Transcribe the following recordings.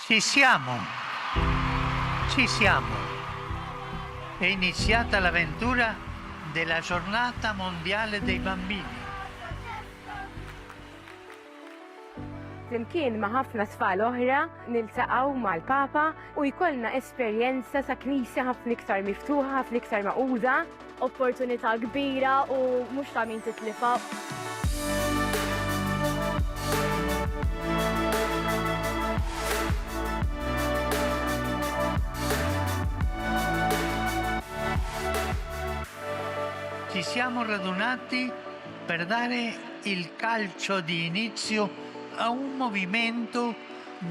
Ci siamo, ci siamo. È iniziata l'avventura della giornata mondiale dei bambini. Flimkien ma' ħafna tfal oħra niltaqgħu mal-Papa u jkollna esperjenza ta' knisja ħafna iktar miftuħa, ħafna iktar maquda. Opportunità kbira u mhux ta' min titlifa. Ci siamo radunati per dare il calcio di inizio a un movimento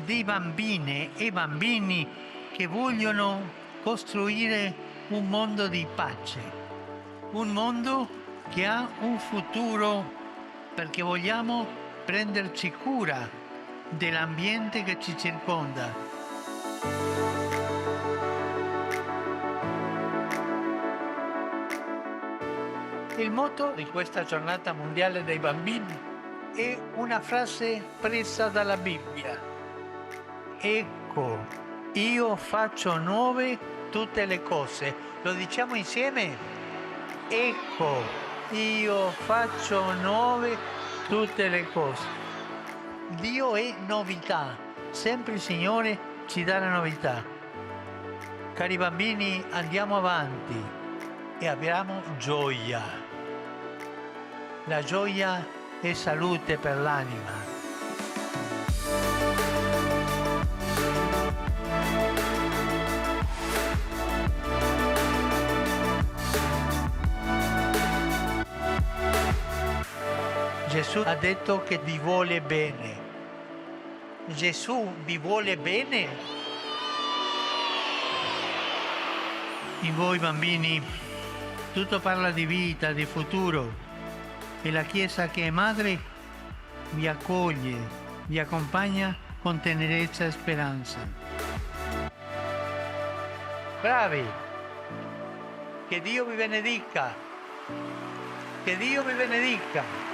di bambine e bambini che vogliono costruire un mondo di pace, un mondo che ha un futuro perché vogliamo prenderci cura dell'ambiente che ci circonda. Il motto di questa giornata mondiale dei bambini è una frase presa dalla Bibbia. Ecco, io faccio nuove tutte le cose. Lo diciamo insieme? Ecco, io faccio nuove tutte le cose. Dio è novità. Sempre il Signore ci dà la novità. Cari bambini, andiamo avanti e abbiamo gioia. La gioia è salute per l'anima. Gesù ha detto che vi vuole bene. Gesù vi vuole bene? In voi bambini tutto parla di vita, di futuro. E la Chiesa che è madre vi accoglie, vi accompagna con tenerezza e speranza. Bravi! Che Dio vi benedica! Che Dio vi benedica!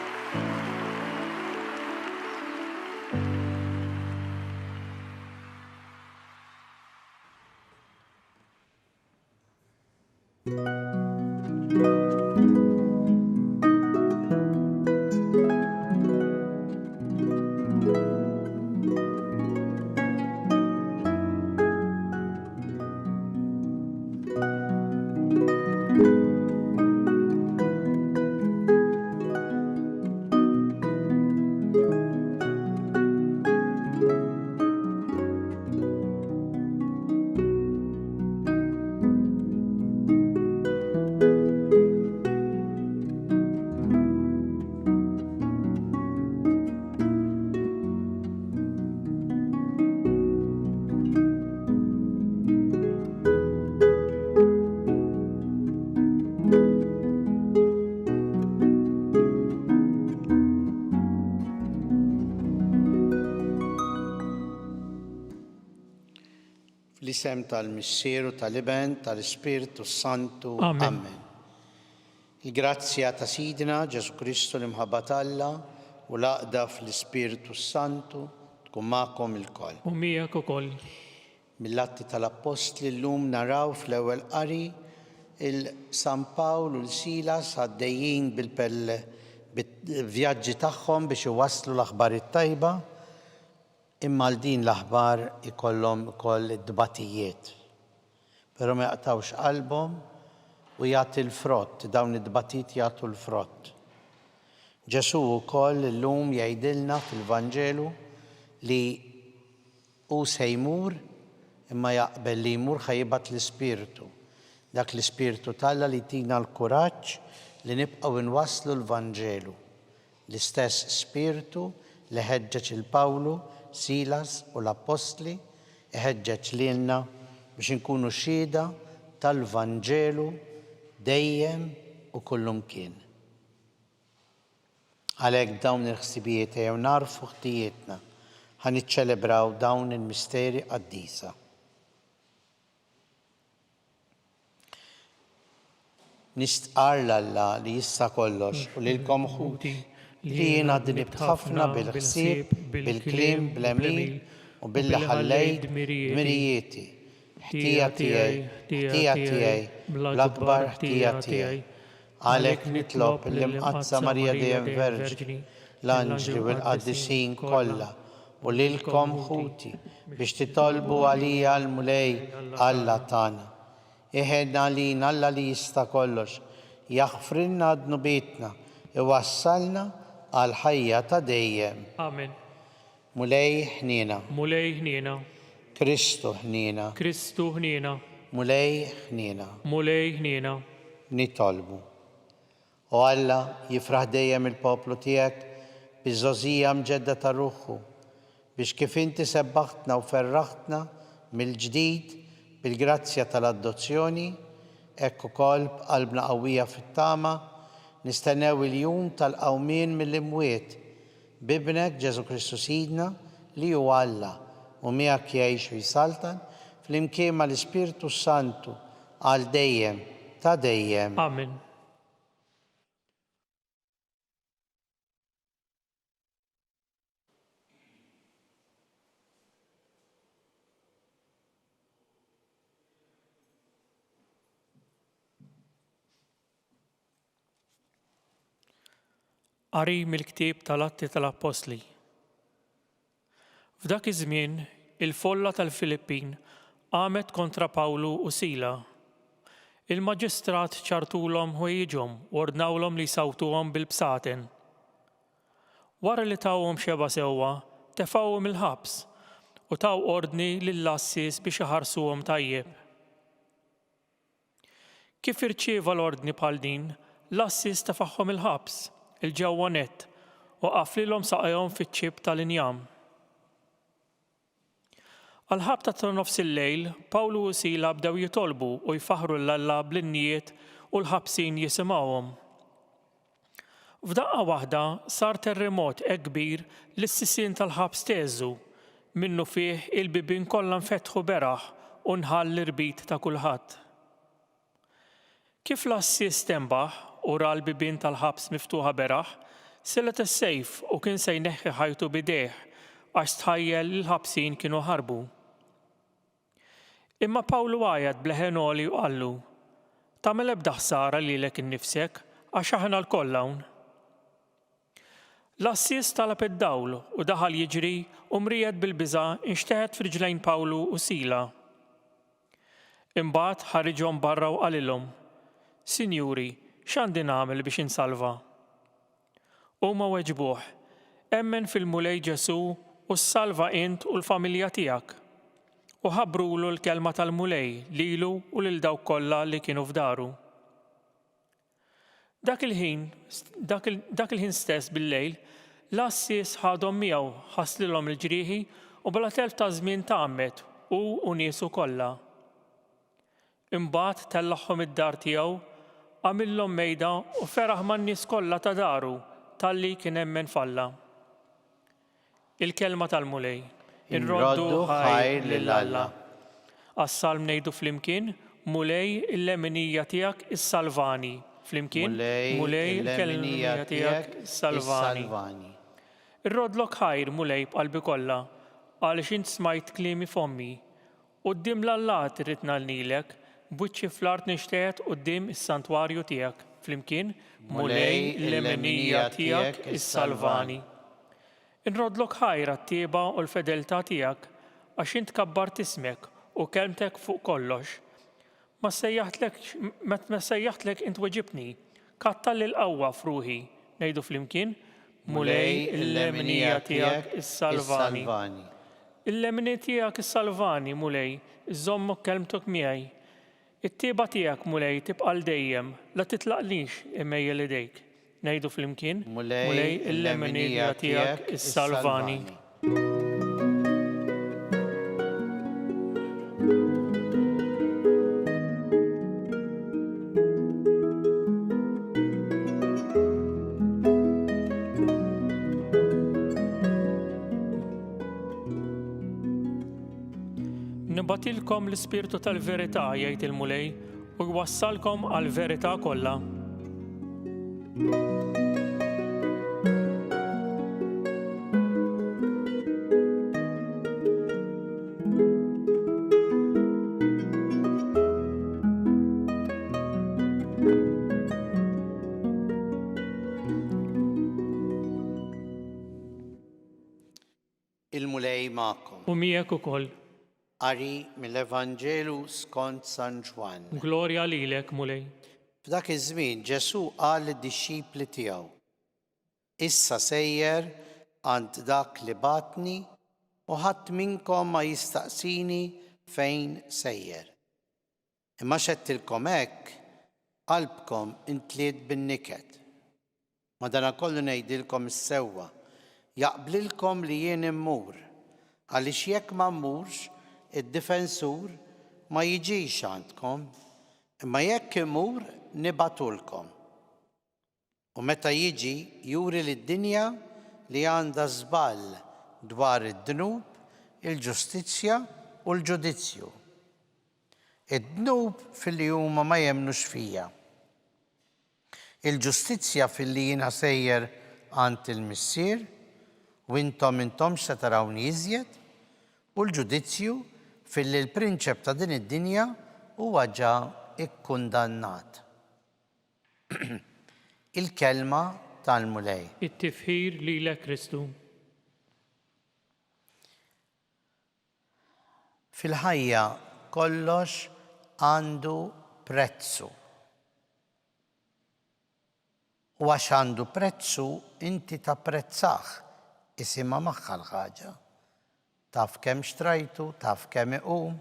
L-isem tal-Missieru tal-Iben tal-Ispiritu Santu. Amen. Amen. Il-grazzja ta' Sidina Ġesu Kristu l-imħabba Alla u l-aqda fl-Ispiritu Santu tkun magħkom il-koll. U miegħek ukoll. Mill-atti tal-Apostli llum naraw fl-ewwel qari il-San Pawl u l-Silas għaddejjin bil-vjaġġi tagħhom biex iwasslu l-aħbar it-tajba. Imma l-din l-aħbar ikollhom ukoll id-dbatijiet. Però ma jaqtawx qalbhom u jagħti l-frott, dawn id-dbatijiet jagħtu l-frott. Ġesu wkoll illum jgħidilna fil-Vanġelu li hu se jmur imma jaqbel li jmur ħajibgħat l-Ispirtu. Dak l-Ispirtu talla li tina l-kuraġġ li nibqgħu nwasslu l-Vanġelu. L-istess Spirtu li ħeġġeġ il-Pawlu, Silas u l-Apostli iħeġġeġ lilna biex inkunu xhieda tal-Vanġelu dejjem u kullimkien. Għalhekk dawn il-ħsibijiet jew narfu ħtijietna ħaniċċelebraw dawn il-misteri qaddisa. Nistqar l-Alla li jissa kollox u lilkom ħuti li jiena dnibt ħafna bil-ħsieb, bil-kliem, bl-emil وباللي حليت دمرياتي احتياطي بالأكبر احتياطي عليك نطلب اللي مقدسة مريا ديم فيرجني الأنجلي والقديسين كلها وليلكم خوتي باش تطلبوا عليا المولاي الله تانا إهدنا لينا الله اللي يستكلش يغفر لنا ذنوباتنا يوصلنا على الحياة دايم آمين. مولاي حنينا مولاي هنينا كريستو حنينا كريستو هنينا مولاي حنينا مولاي هنينا نطلبوا والله يفرح دايم البوبلو تياك بزوزية مجدة روحه باش كيف انت سبختنا وفرختنا من الجديد بالجراتسيا تالادوزيوني اكو قلبنا قوية في الطامة نستناوي اليوم تالقومين من الاموات بابنك جيسو كريستو سيدنا اللي هو الله ومياك يعيش ويسلطن في الامكيمة الاسبيرتو سانتو على دايم تا دايم آمين. قري من الكتاب tal-Atti tal-Apostli. F'dak iż-żmien, il-folla tal-Filippin qamet kontra Pawlu u Sila. Il-maġistrat ċartulhom ħwejjiġhom u ordnawlhom li jsawtuhom bil-bsaten. Wara li tawhom xeba sewwa, tefgħuhom il-ħabs u taw ordni lill-assis biex iħarsuhom tajjeb. Kif irċieva l-ordni bħal din, l-assis tefgħhom il-ħabs il-ġewwa nett u qaflilhom saqajhom fiċ-ċib tal-injam. Għal-ħabta ta' nofs il-lejl, Pawlu u Sila bdew jitolbu u jfaħru l-Alla bl-innijiet u l-ħabsin jisimgħuhom. F'daqqa waħda sar terremot hekk kbir li s-sissien tal-ħabs teżżu, minnu fih il-bibien kollha nfetħu beraħ u nħall l-irbit ta' kulħadd. Kif l-assis tembaħ u ra l-bibien tal-ħabs miftuħa beraħ, sellet is-sejf u kien se jneħħi ħajtu bidejh għax tħajjel li l-ħabsin kienu ħarbu. Imma Pawlu għajad bleħenoli u qallu: tagħmel ebda ħsara lilek innifsek għax aħna l-koll hawn. L-assis talab id-dawl u daħal jiġri u mriegħed bil-biża' inxteħed f'riġlejn Pawlu u Sila. Imbagħad ħarriġhom barra u qalilhom: Sinjuri, x'għandi nagħmel biex insalva? Huma weġbuh: emmen fil-mulej Ġesu u ssalva int u l-familja tiegħek. U ħabbrulu l-kelma tal-mulej lilu u lil dawk kollha li kienu f'daru. Dak il-ħin stess bil-lejl, l-assis ħadhom miegħu ħasslilhom il-ġrieħi u bla telf ta' żmien tagħmmet u niesu kollha. Imbagħad tellaħħom id-dar tiegħu, għamillhom mejda u feraħ man-nies kollha ta' daru talli kien hemmen falla. Il-kelma tal-mulej. Inroddu ħajr lill-Alla. Għas-salm ngħidu flimkien: mulej il-leminija tiegħek is-salvani. Flimkien: mulej il-leminija tiegħek is-salvani. Irrodlok ħajr mulej b'qalbi kollha għaliex int smajt kliemi fommi. Quddiem l-Alla irrid nagħlnilek b'wiċċi fl-art nixtieq quddiem is-santwarju tiegħek. Flimkien: mulej il-leminija tiegħek is-salvani. Inrodlok ħajr għat-tieba u l-fedeltà tiegħek għax int kabbart ismek u kelmtek fuq kollox. Ma sejjaħtlek int weġibni, kattal il-qawwa f'ruħi. Ngħidu flimkien: mulej il-leminija tiegħek is-salvani. Il-leminija tiegħek is-salvani mulej, iżomm kelmtek miegħi. It-tieba tiegħek mulej tibqa' dejjem, la titlaqlix imejjel idejk. Ngħidu flimkien: mulej il-leminija tiegħek is-salvani. Nibatilkom l-ispirtu tal-verità jgħid il-mulej u jwassalkom għall-verità kollha. Il-mulej ma'kom. U miegħek ukoll. Qari mill-Evanġelu skont San Ġwan. Glorja lilek, mulej. F'dak iż-żmien Ġesu qal lid-dixxipli tiegħu: Issa sejjer għand dak li batni u ħadd minnkom ma jistaqsini fejn sejjer. Imma xedtilkom hekk, qalbkom intliet bin-niket. Madankollu ngħidilkom is-sewwa, jaqblilkom li jien immur, għaliex jekk ma mmurx, id-difensur ma jiġix għandkom, imma jekk imur nibatulkom. U meta jiġi juri lid-dinja li għandha żball dwar id-dnub, il-ġustizzja u l-ġudizzju. Id-dnub fil-li huma ma jemnux fija. Il-ġustizzja fil-li jiena sejjer għand il-missier u intom se tarawni iżjed, u l-ġudizzju fil-li l-prinċep ta' din id-dinja huwa ġa ikkundannat. Il-kelma tal-mulej. It-tifħir lilek Kristu. Fil-ħajja kollox għandu prezzu. U għax għandu prezzu, inti tapprezzaħ, isimha magħha l-ħaġa. Taf kemm xtrajtu, taf kemm iqum,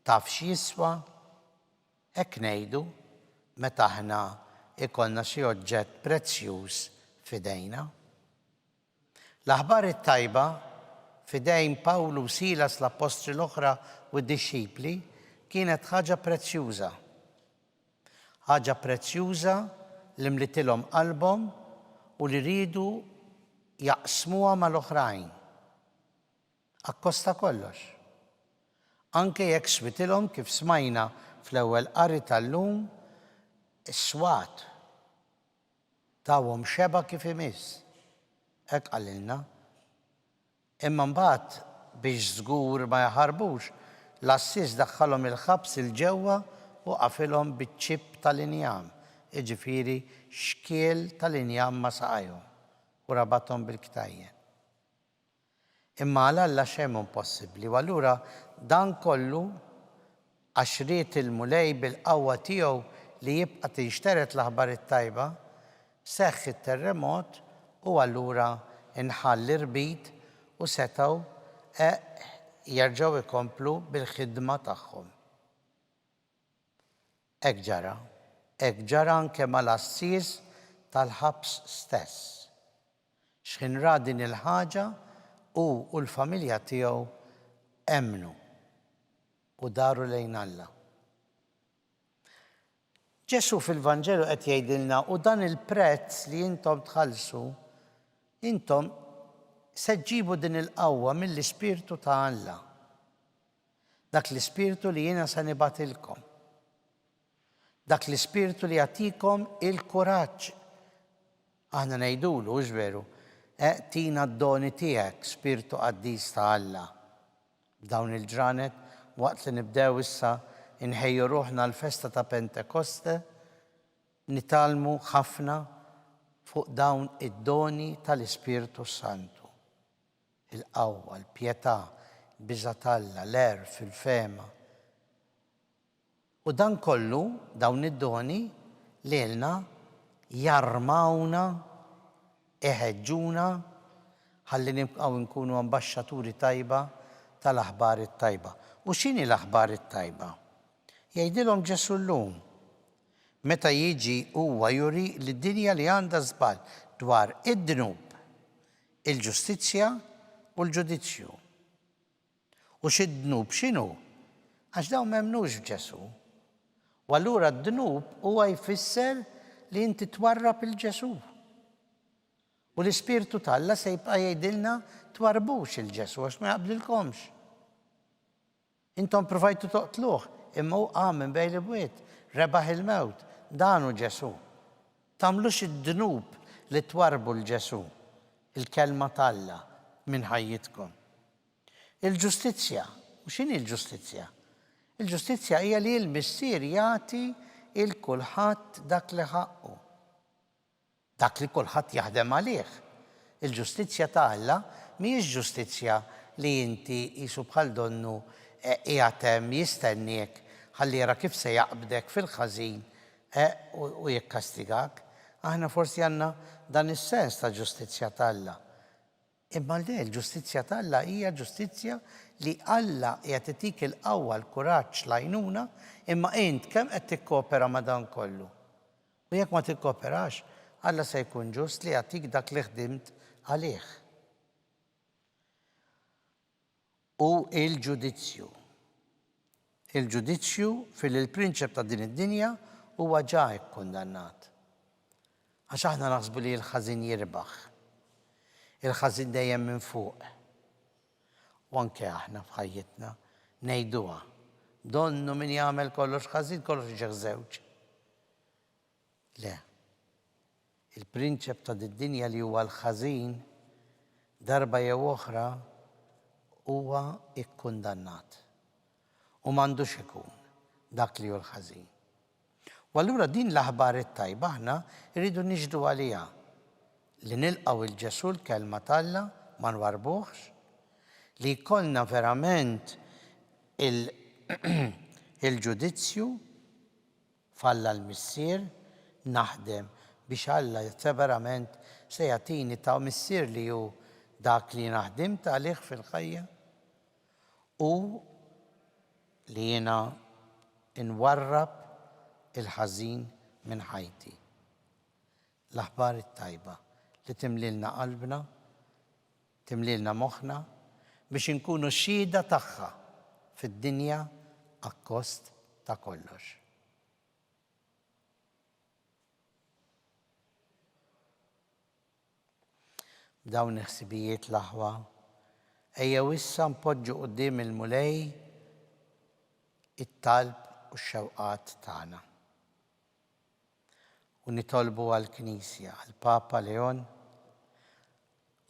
taf x'jiswa. Hekk ngħidu meta aħna ikollna xi oġġett prezzjuż f'idejna. L-aħbar it-tajba f'idejn Pawlu u Silas l-apostri l-oħra u d-dixxipli kienet ħaġa prezzjuża. Ħaġa prezzjuża li mlitilhom qalbhom u li rridu jaqsmuha mal-oħrajn. Akkosta kollox. Anke jekk switilhom kif smajna fl-ewwel qari tal-lum, is-swat tawhom xeba kif imiss. Hekk qalilna. Imma mbagħad biex żgur ma jaħarbux, l-assis daħħalhom il-ħabs il-ġewwa u qafilhom biċ-ċipp tal-injam, jiġifieri xkiel tal-injam ma' saqajhom u rabathom bil-ktajjen. Imma għal Alla xejn impossibbli, u allura dan kollu għax ried il-mulej bil-qawwa tiegħu li jibqa' tinxteret l-aħbar it-tajba, seħħ it-terremot u allura inħall irbit u setgħu jerġgħu ikomplu bil-ħidma tagħhom. Hekk ġara anke mal-assis tal-ħabs stess. X'inra din il-ħaġa u l-familja tiegħu emnu u daru lejn Alla. Ġesu fil-Vanġelu qed jgħidilna u dan il-prezz li intom tħallsu, intom se ġġibu din il-qawwa mill-Ispirtu ta' Alla. Dak l-Ispirtu li jiena se nibatilkom. Dak l-Ispirtu li jagħtikom il-kuraġġ. Aħna ngħidulu, hux veru, tina d-doni tiegħek, Spirtu Qaddis ta' Alla. F'dawn il-ġranet, waqt li nibdew issa inħejju ruħna l-festa ta' Pentekoste, nitalmu ħafna fuq dawn id-doni tal-Ispirtu Santu. Il-qawwa, l-pjetà, l-biża' t'Alla, l-erf, il-fema. U dan kollu, dawn id-doni, lilna jarmawna, iħeġġuna, ħalli nibqgħu nkunu ambaxxaturi tajba tal-aħbar it-tajba. U x'inhi l-aħbar it-tajba? Jgħidilhom Ġesu llum, meta jiġi huwa juri lid-dinja li għandha żball dwar id-dnub, il-ġustizzja u l-ġudizzju. U x'id-dnub x'inhu? Għax dawn m'hemmnux f'Ġesu. U allura d-dnub huwa jfisser li inti twarrab il-Ġesu. U l-Ispirtu t'Alla se jibqa' jgħidilna twarbux il-Ġesu għax ma jaqblilkomx. Intom provajtu toqtluh, imma hu qam minn bejn l-imwiet, rebaħ il-mewt, dan hu Ġesu. Tagħmlux id-dnub li twarbu l-Ġesu, il-kelma t'Alla minn ħajjitkom. Il-ġustizzja, u x'inhi l-ġustizzja? Il-ġustizzja hija li l-missier jagħti il-kulħadd dak li ħaqqu. Dak li kulħadd jaħdem għalih. Il-ġustizzja ta' Alla mhijiex ġustizzja li inti jisu bħal donnu qiegħed jistenniek ħalli jara kif se jaqbdek fil-ħażin u jikkastigak. Aħna forsi għandna dan is-sens ta' ġustizzja tal-Alla. Imma le l-ġustizzja tal-Alla hija ġustizzja li Alla qiegħed itik il-qawwa l-kuraġġ l-għajnuna imma int kemm qed tikkopera ma' dan kollu. U jekk ma tikkooperax, Alla se jkun ġust li jagħtik dak li ħdimt għalih. U il-ġudizzju. Il-ġudizzju fil-prinċip ta' din id-dinja huwa ġa ikkundannat. Għax aħna naħsbu li l-ħażin jirbaħ. Il-ħażin dejjem minn fuq. U anke aħna f'ħajjitna ngħiduha. Donnu min jagħmel kollox ħażin, kollox ġeħ żewġ. Le. Il-prinċip ta' din-dinja li huwa l-ħażin darba jew oħra huwa ikkundannat. U m'għandux ikun dak li hu l-ħażin. U allura din l-aħbar it-tajba aħna rridu niġdu għaliha li nilqgħu il-Ġesu l-kelma tal-Alla ma nwarbuhx, li jkollna verament il-ġudizzju falla l-missier naħdem biex Alla verament se jagħtini ta' missier li hu dak li naħdimt għalih fil-ħajja u li jiena nwarrab il-ħażin minn ħajti. L-aħbar it-tajba li timlilna qalbna, timlilna moħħna biex inkunu xhieda tagħha fid-dinja akkost ta' kollox. Dawn il-ħsibijiet l-aħwa ejjew issa npoġġu quddiem il-mulej it-talb u x-xewqat tagħna. U nitolbu għall-Knisja, għall-Papa Leon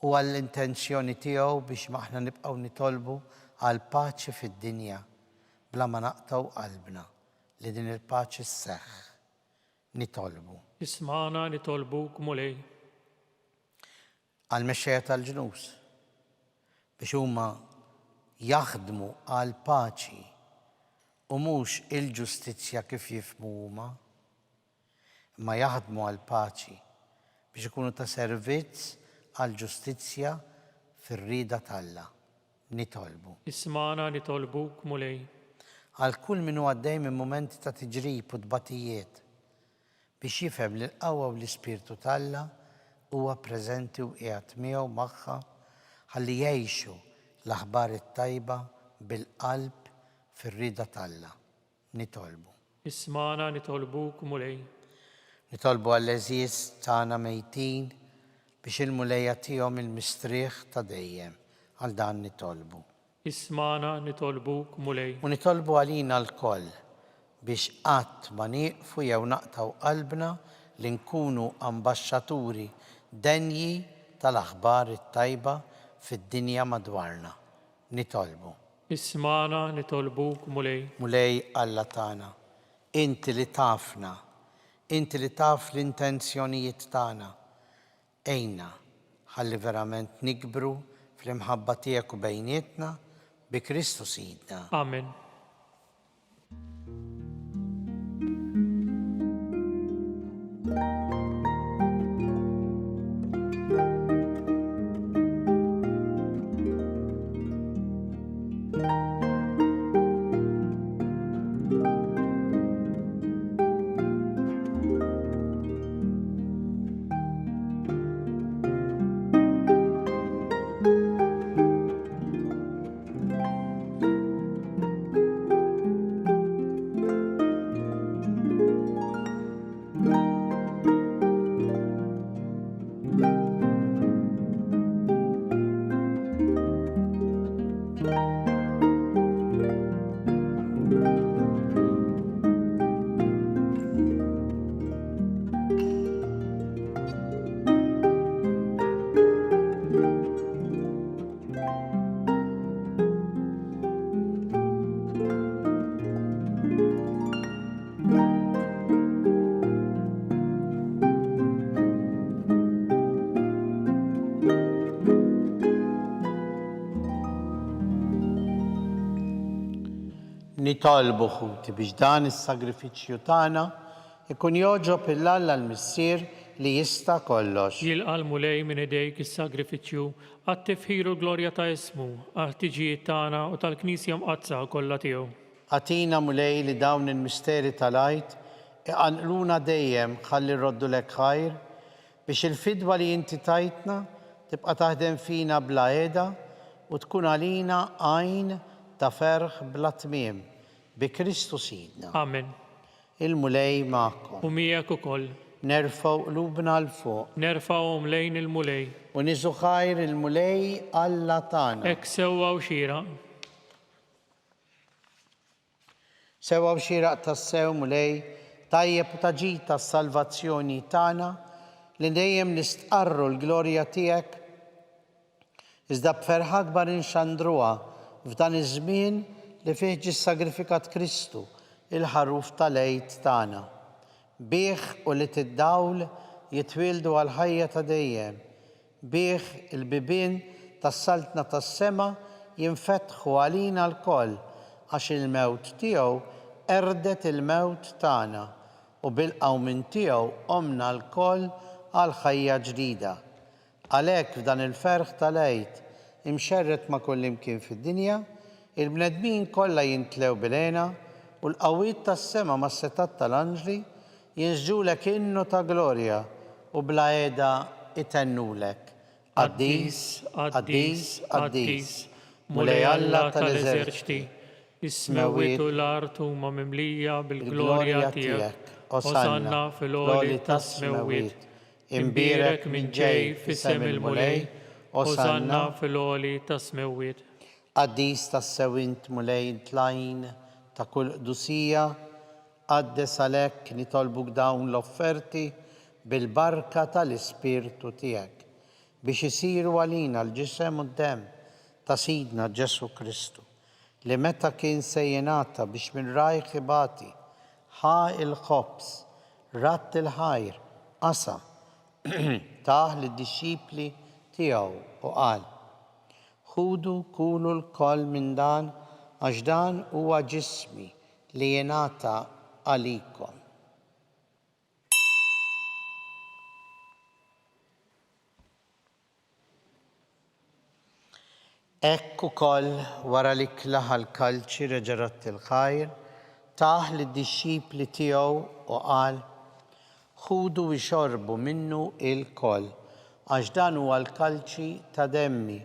u għall-intenzjoni tiegħu biex maħna nibqgħu nitolbu għall-paċi fid-dinja bla ma naqtaw qalbna li din il-paċi sseħħ. Nitolbu. Ismana nitolbuk mulej. Għall-mexxejja tal-ġnus biex huma jaħdmu għall-paċi u mhux il-ġustizzja kif jifhmu huma, imma jaħdmu għall-paċi biex ikunu ta' servizz għall-ġustizzja fir-rieda tal-Alla. Nitolbu. Ismana nitolbuk mulej. Għal kull min huwa għaddej minn mumenti ta' tiġrib u tbatijiet biex jifhem li l-qawwa u l-ispirtu tal-Alla huwa preżenti u qiegħed miegħu magħha ħalli jgħixu l-aħbar it-tajba bil-qalb fir-rieda tal-Alla. Nitolbu. Ismana nitolbuk mulej. Nitolbu għall-eżiż tagħna mejtin biex il-mulej jagħtihom il-mistrieħ ta' dejjem. Għal dan nitolbu. Ismana nitolbuk mulej. U nitolbu għalina l-koll biex qatt ma nieqfu jew naqtaw qalbna li nkunu ambaxxaturi denji tal-aħbar it-tajba fid-dinja madwarna. Nitolbu. Ismana nitolbuk mulej. Mulej Alla tagħna, inti li tafna, inti li taf l-intenzjonijiet tagħna, ejna ħalli verament nikbru fl-imħabba tiegħek u bejnietna bi Kristu Sidna. Amen. Nitolbu ħuti biex dan is-sagrifiċċju tagħna ikun joġob il-Alla l-Missier li jista' kollox. Jilqal mulej minn idejk is-sagrifiċċju għat-tifħir u glorja ta' ismu għal-tiġijiet tagħna u tal-Knisja mqazza kollha tiegħu. Atina mulej li dawn il-misteri tal-għajt iqanqluna dejjem ħalli rroddu lek ħajr biex il-fidwa li inti tajtna tibqa' taħdem fina bla qiegħda u tkun għalina għajn ta' ferħ bla tmiem bi Kristu Sidna. Amen. Il-mulej magħkom. U miegħek ukoll. Nerfgħu qlubna l fuq. Nerfgħuhom lejn il-mulej. U niżu ħajr il-mulej Alla tagħna. Hekk sewwa u xieraq. Sewwa u xieraq tas-sew mulej tajjeb u taġid tas-salvazzjoni tagħna li dejjem nistqarru l-glorja tiegħek iżda b'ferħa akbar inxandruha f'dan iż-żmien li fih ġie sagrifikat Kristu il-ħaruf tal-għejd tagħna. Bih u li tiddawl jitwildu għal ħajja ta' dejjem. Bih il-bibien tas-saltna tas-sema jinfetħu għalina l-koll għax il-mewt tiegħu erdet il-mewt tagħna u bil-qawm minn tiegħu qomna l-koll għal ħajja ġdida. Għalhekk f'dan il-ferħ tal-għejd imxerret ma' kull imkien fid-dinja, il-bnedmin kollha jintlew bil-għena u l-qawwiet tas-sema mas-setat tal-anġli jinżġulek innu ta' glorja u bla qiegħda itennulek. Qaddis, qaddis, qaddis, mulej Alla tal-eżerċiti, is-semawwiet u l-art huma mimlija bil-glorja tiegħek. Osanna fil-għoli tas-semawwiet. Imbierek minn ġej f'isem il-mulej, Osanna fil-għoli tas-semawwiet. Qaddis tas-sewint mulej tlajn ta' kull qdusija, qaddes għalhekk nitolbuk dawn l-offerti bil-barka tal-Ispirtu tiegħek biex isiru għalina l-ġisem u d-dem ta' Sidna Ġesu Kristu li meta kien se jingħata biex minn rajħ ibati ħa il-ħobs, ratt il-ħajr, qasa taħ lid-dixxipli tiegħu u qal: ħudu kulu l-koll minn dan għax dan huwa ġismi li jingħata għalikom. Hekk ukoll wara li klaħa l-kalċi reġarat il-ħajr taħ lid-dixxipli tiegħu u qal: ħudu u xorbu minnu il-koll għax dan huwa l-kalċi ta' demmi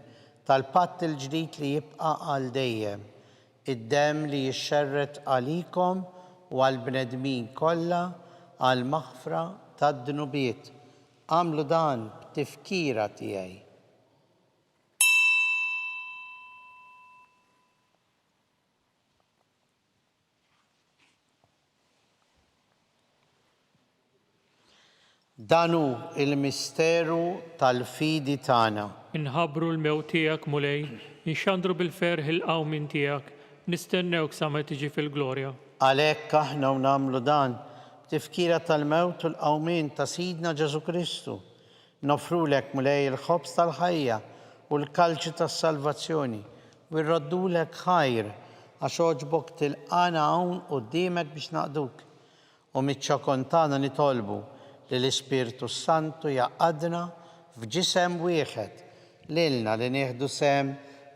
tal-patt il-ġdid li jibqa' għal dejjem, id-demm li jixxerret għalikom u għall-bnedmin kollha għal maħfra tad-dnubiet. Għamlu dan b'tifkira tiegħi. Danu il-misteru tal-fidi tagħna. Inħabbru l-mewt tiegħek mulej, inxandru bil-ferħ il-qawmin tiegħek, nistennewk sa ma tiġi fil-glorja. Għalhekk aħna nagħmlu dan b'tifkira tal-mewt u l-qawmin ta' Sidna Ġesu Kristu. Nofrulek mulej il-ħobs tal-ħajja u l-kalċi tas-salvazzjoni u nroddulek ħajr għax oġbok tilqana hawn quddiemek biex naqduk. U miċ-ċokon tagħna nitolbu li l-Ispirtu Santu jaqadna f'ġisem wieħed lilna li nieħdu sem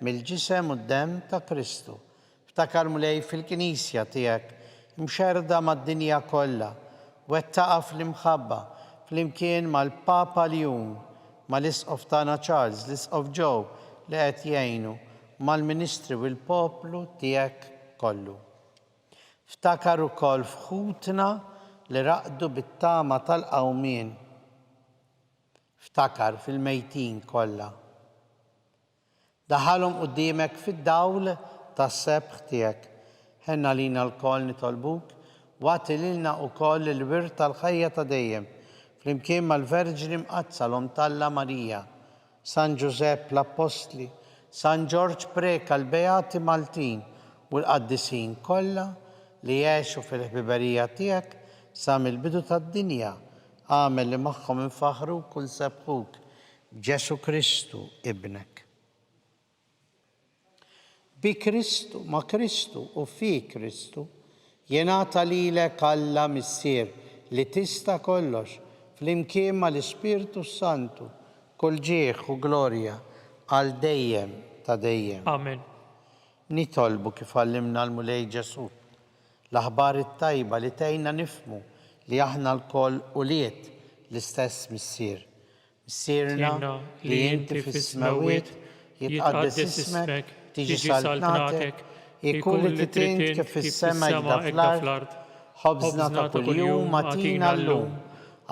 mill-ġisem u d-dem ta' Kristu. Ftakar mulej fil-Knisja tiegħek mxerda mad-dinja kollha wettaqa fl-imħabba flimkien mal-Papa Leon, mal-Isqof tagħna Charles, l-Isqof Joe li qed jgħinu, mal-Ministri u l-poplu tiegħek kollu. Ftakar ukoll f'ħutna li raqdu bit-tama tal-qawmien. Ftakar fil-mejtin kollha. Daħalhom quddiemek fid-dawl tas-sebħ tiegħek. Ħenna lina l-koll nitolbuk wagħti lilna wkoll il-wirt tal-ħajja ta' dejjem flimkien mal-Verġini Mqazza l-Omtalla Marija, San Giuseppe l-Apostli, San George Preka l-Beati Maltin u l-qaddisin kollha li jgħixu fil-ħbiberija tiegħek sa mill-bidu tad-dinja. Għamel li magħhom infaħruk u nsebħuk b'Ġesu Kristu ibnek. بكريستو ما كريستو وفي كريستو ينعطى ليلك alla missier li tista kollox fl-imkien ma l-Ispirtu Santu kull ġieħ u glorja għal dejjem ta' dejjem. Amen. Nitolbu kif għallimna l-Mulej Ġesu l-aħbar it-tajba li tgħinna nifmu li aħna l-koll uliet l-istess missier. Missierna li inti fis-smawiet jitqaddes ismek, tiġi saltnatek, ikun li tint kif fis-sema jibda fl-ard, ħobżna ta' kuljum atina llum,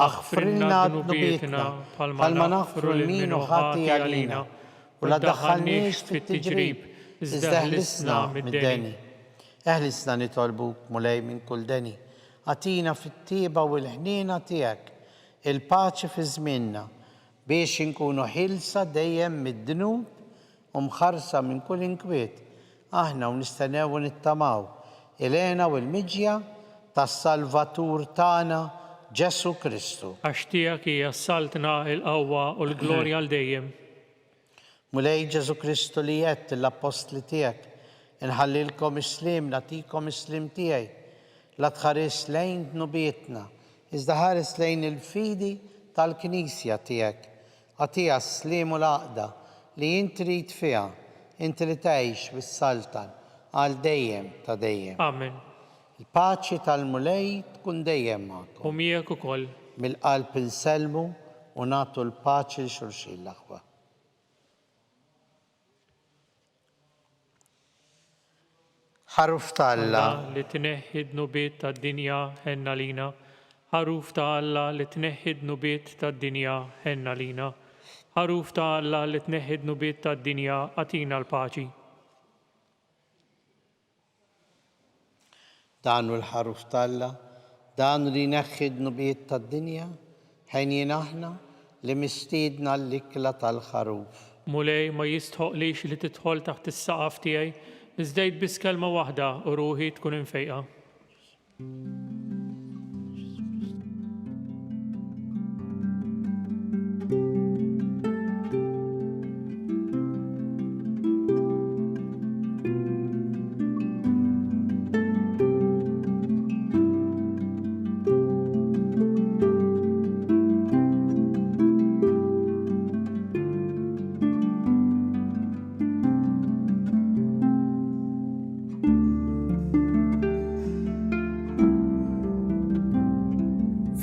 aħfrilna dnubietna bħalma naħfru l-min u ħati għalina, u la daħħalniex fit-tiġrib, iżda ħlisna mid-deni. Eħlisna nitolbuk mulej minn kull deni, għatina fit-tieba u l-ħnina tiegħek, il-paċi fi żmienna, biex inkunu ħilsa dejjem mid-dnub u mħarsa minn kull inkwiet, aħna u nistenew u nittamaw il-għena u l-miġja tas-Salvatur tagħna Ġesu Kristu. Għax tiegħek hija s-saltna l-qawwa u l-glorja għal dejjem. Mulej Ġesu Kristu li jett l-apostli tiegħek inħallilkom islim, nagħtikom islim tiegħi, la tħares lejn dnubietna, iżda ħares lejn il-fidi tal-Knisja tiegħek, għatija s-slim u l-għaqda li inti trid fiha, inti li tgħix bis-saltan għal dejjem ta' dejjem. Amen. Il-paċi tal-Mulej tkun dejjem magħkom. U miegħek ukoll. Mill-qalb inselmu u nagħtu l-paċi l xulxin l-aħwa. Ħaruf ta' Alla li tneħħi d-nubiet tad-dinja ħenna lina. Ħaruf ta' Alla li tneħħi d-nubiet tad-dinja ħenna lina. Ħaruf ta' Alla li tneħħi d-nubiet tad-dinja għatina l-paċi. Danu l-ħaruf ta' Alla, danu li neħħi d-nubiet tad-dinja, ħejnien aħna li mistiedna l-ikla tal-ħaruf. Mulej ma jistħoqlix li tidħol taħt is-saqaf tiegħi, iżdejt biss kelma waħda u ruħi tkun infejqa.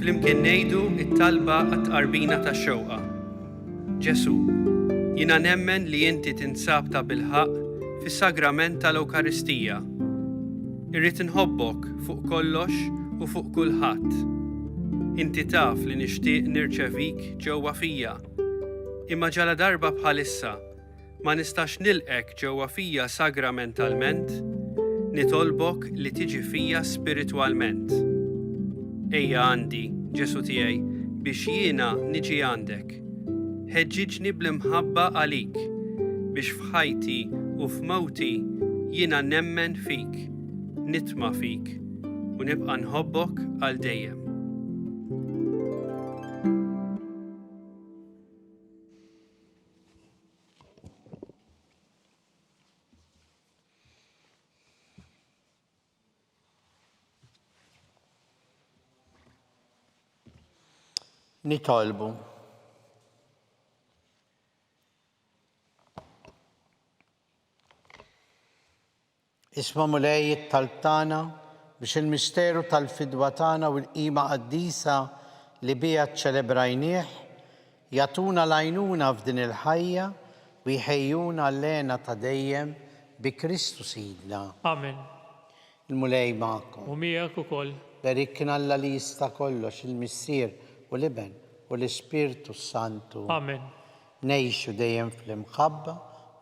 Flimkien ngħidu t-talba għat-tqarbina tax-xewqa. Ġesu, jiena nemmen li inti tinsab ta' bilħaq fis-sagrament tal-Ewkaristija. Irrid inħobbok fuq kollox u fuq kulħadd. Inti taf li nixtieq nirċevik ġewwa fija. Imma ġala darba bħalissa ma nistax nilqek ġewwa fija sagramentalment, nitolbok li tiġi fija spiritwalment. Ejja għandi, Ġesu tiegħi, biex jiena niġi għandek. Ħeġġiġni bl-imħabba għalik, biex f'ħajti u f'mowti jiena nemmen fik, nitma' fik, u nibqa' nħobbok għal dejjem. Nitolbu. Isma' Mulej it-taltana biex il-misteru tal-fidwa tagħna u l-qima qaddisa li biha ċċelebrajnieh jagħtuna l-għajnuna f'din il-ħajja u jħejjuna l-għena ta' dejjem bi Kristu Sidna. Amen. Il-Mulej magħkom. U miegħek ukoll. Berikna Alla li jista' kollox il-missier u l-Iben u l-Ispirtu Santu. Amen. Nejxu dejjem fl-imħabba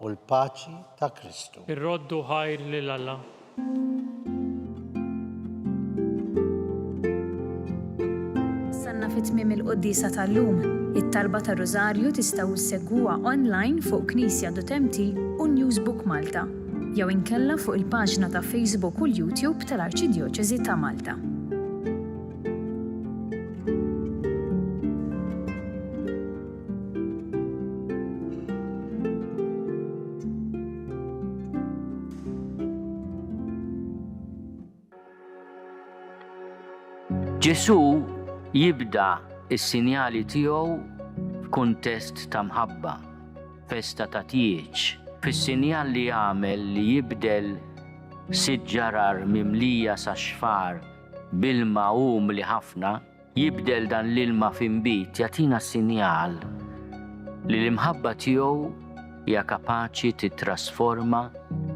u l-paċi ta' Kristu. Irroddu ħajr lil Alla. Sanna fit-tmiem il-qoddisa tal-lum, it-talba tar-Rożarju tistgħu ssegwuha online fuq Knisja.mt u Newsbook Malta, jew inkella fuq il-paġna ta' Facebook u l-YouTube tal-Arċidjoċeżi ta' Malta. Ġesu jibda is-sinjali tiegħu f'kuntest ta' mħabba, festa ta' tieġ, fis-sinjal li jagħmel li jibdel sitt ġarar mimlija sa' xfar bilma li ħafna, jibdel dan l-ilma f'inbit jagħtina sinjal li l-imħabba tiegħu hija kapaċi titrasforma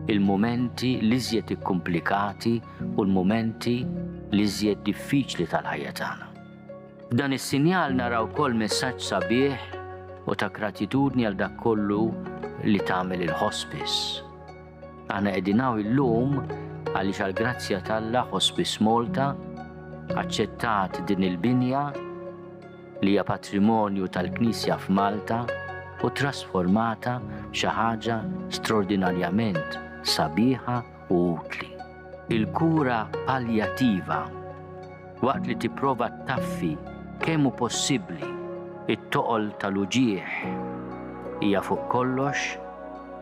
il-mumenti li żjed ikkumplikati u l-mumenti li żjed diffiċli tal-ħajja tagħna. F'dan is-sinjal naraw wkoll messaġġ sabiħ u ta' gratitudni għal dak kollu li tagħmel il-hospice. Aħna qegħdin hawn illum għaliex għall-grazzja tal-Alla Hospice Malta aċċettat din il-binja li hija patrimonju tal-Knisja f'Malta u trasformata xi ħaġa straordinarjament sabiħa u utli. Il-kura paljattiva waqt li tipprova taffi kemm hu possibbli it-toqol tal-uġieħ hija fuq kollox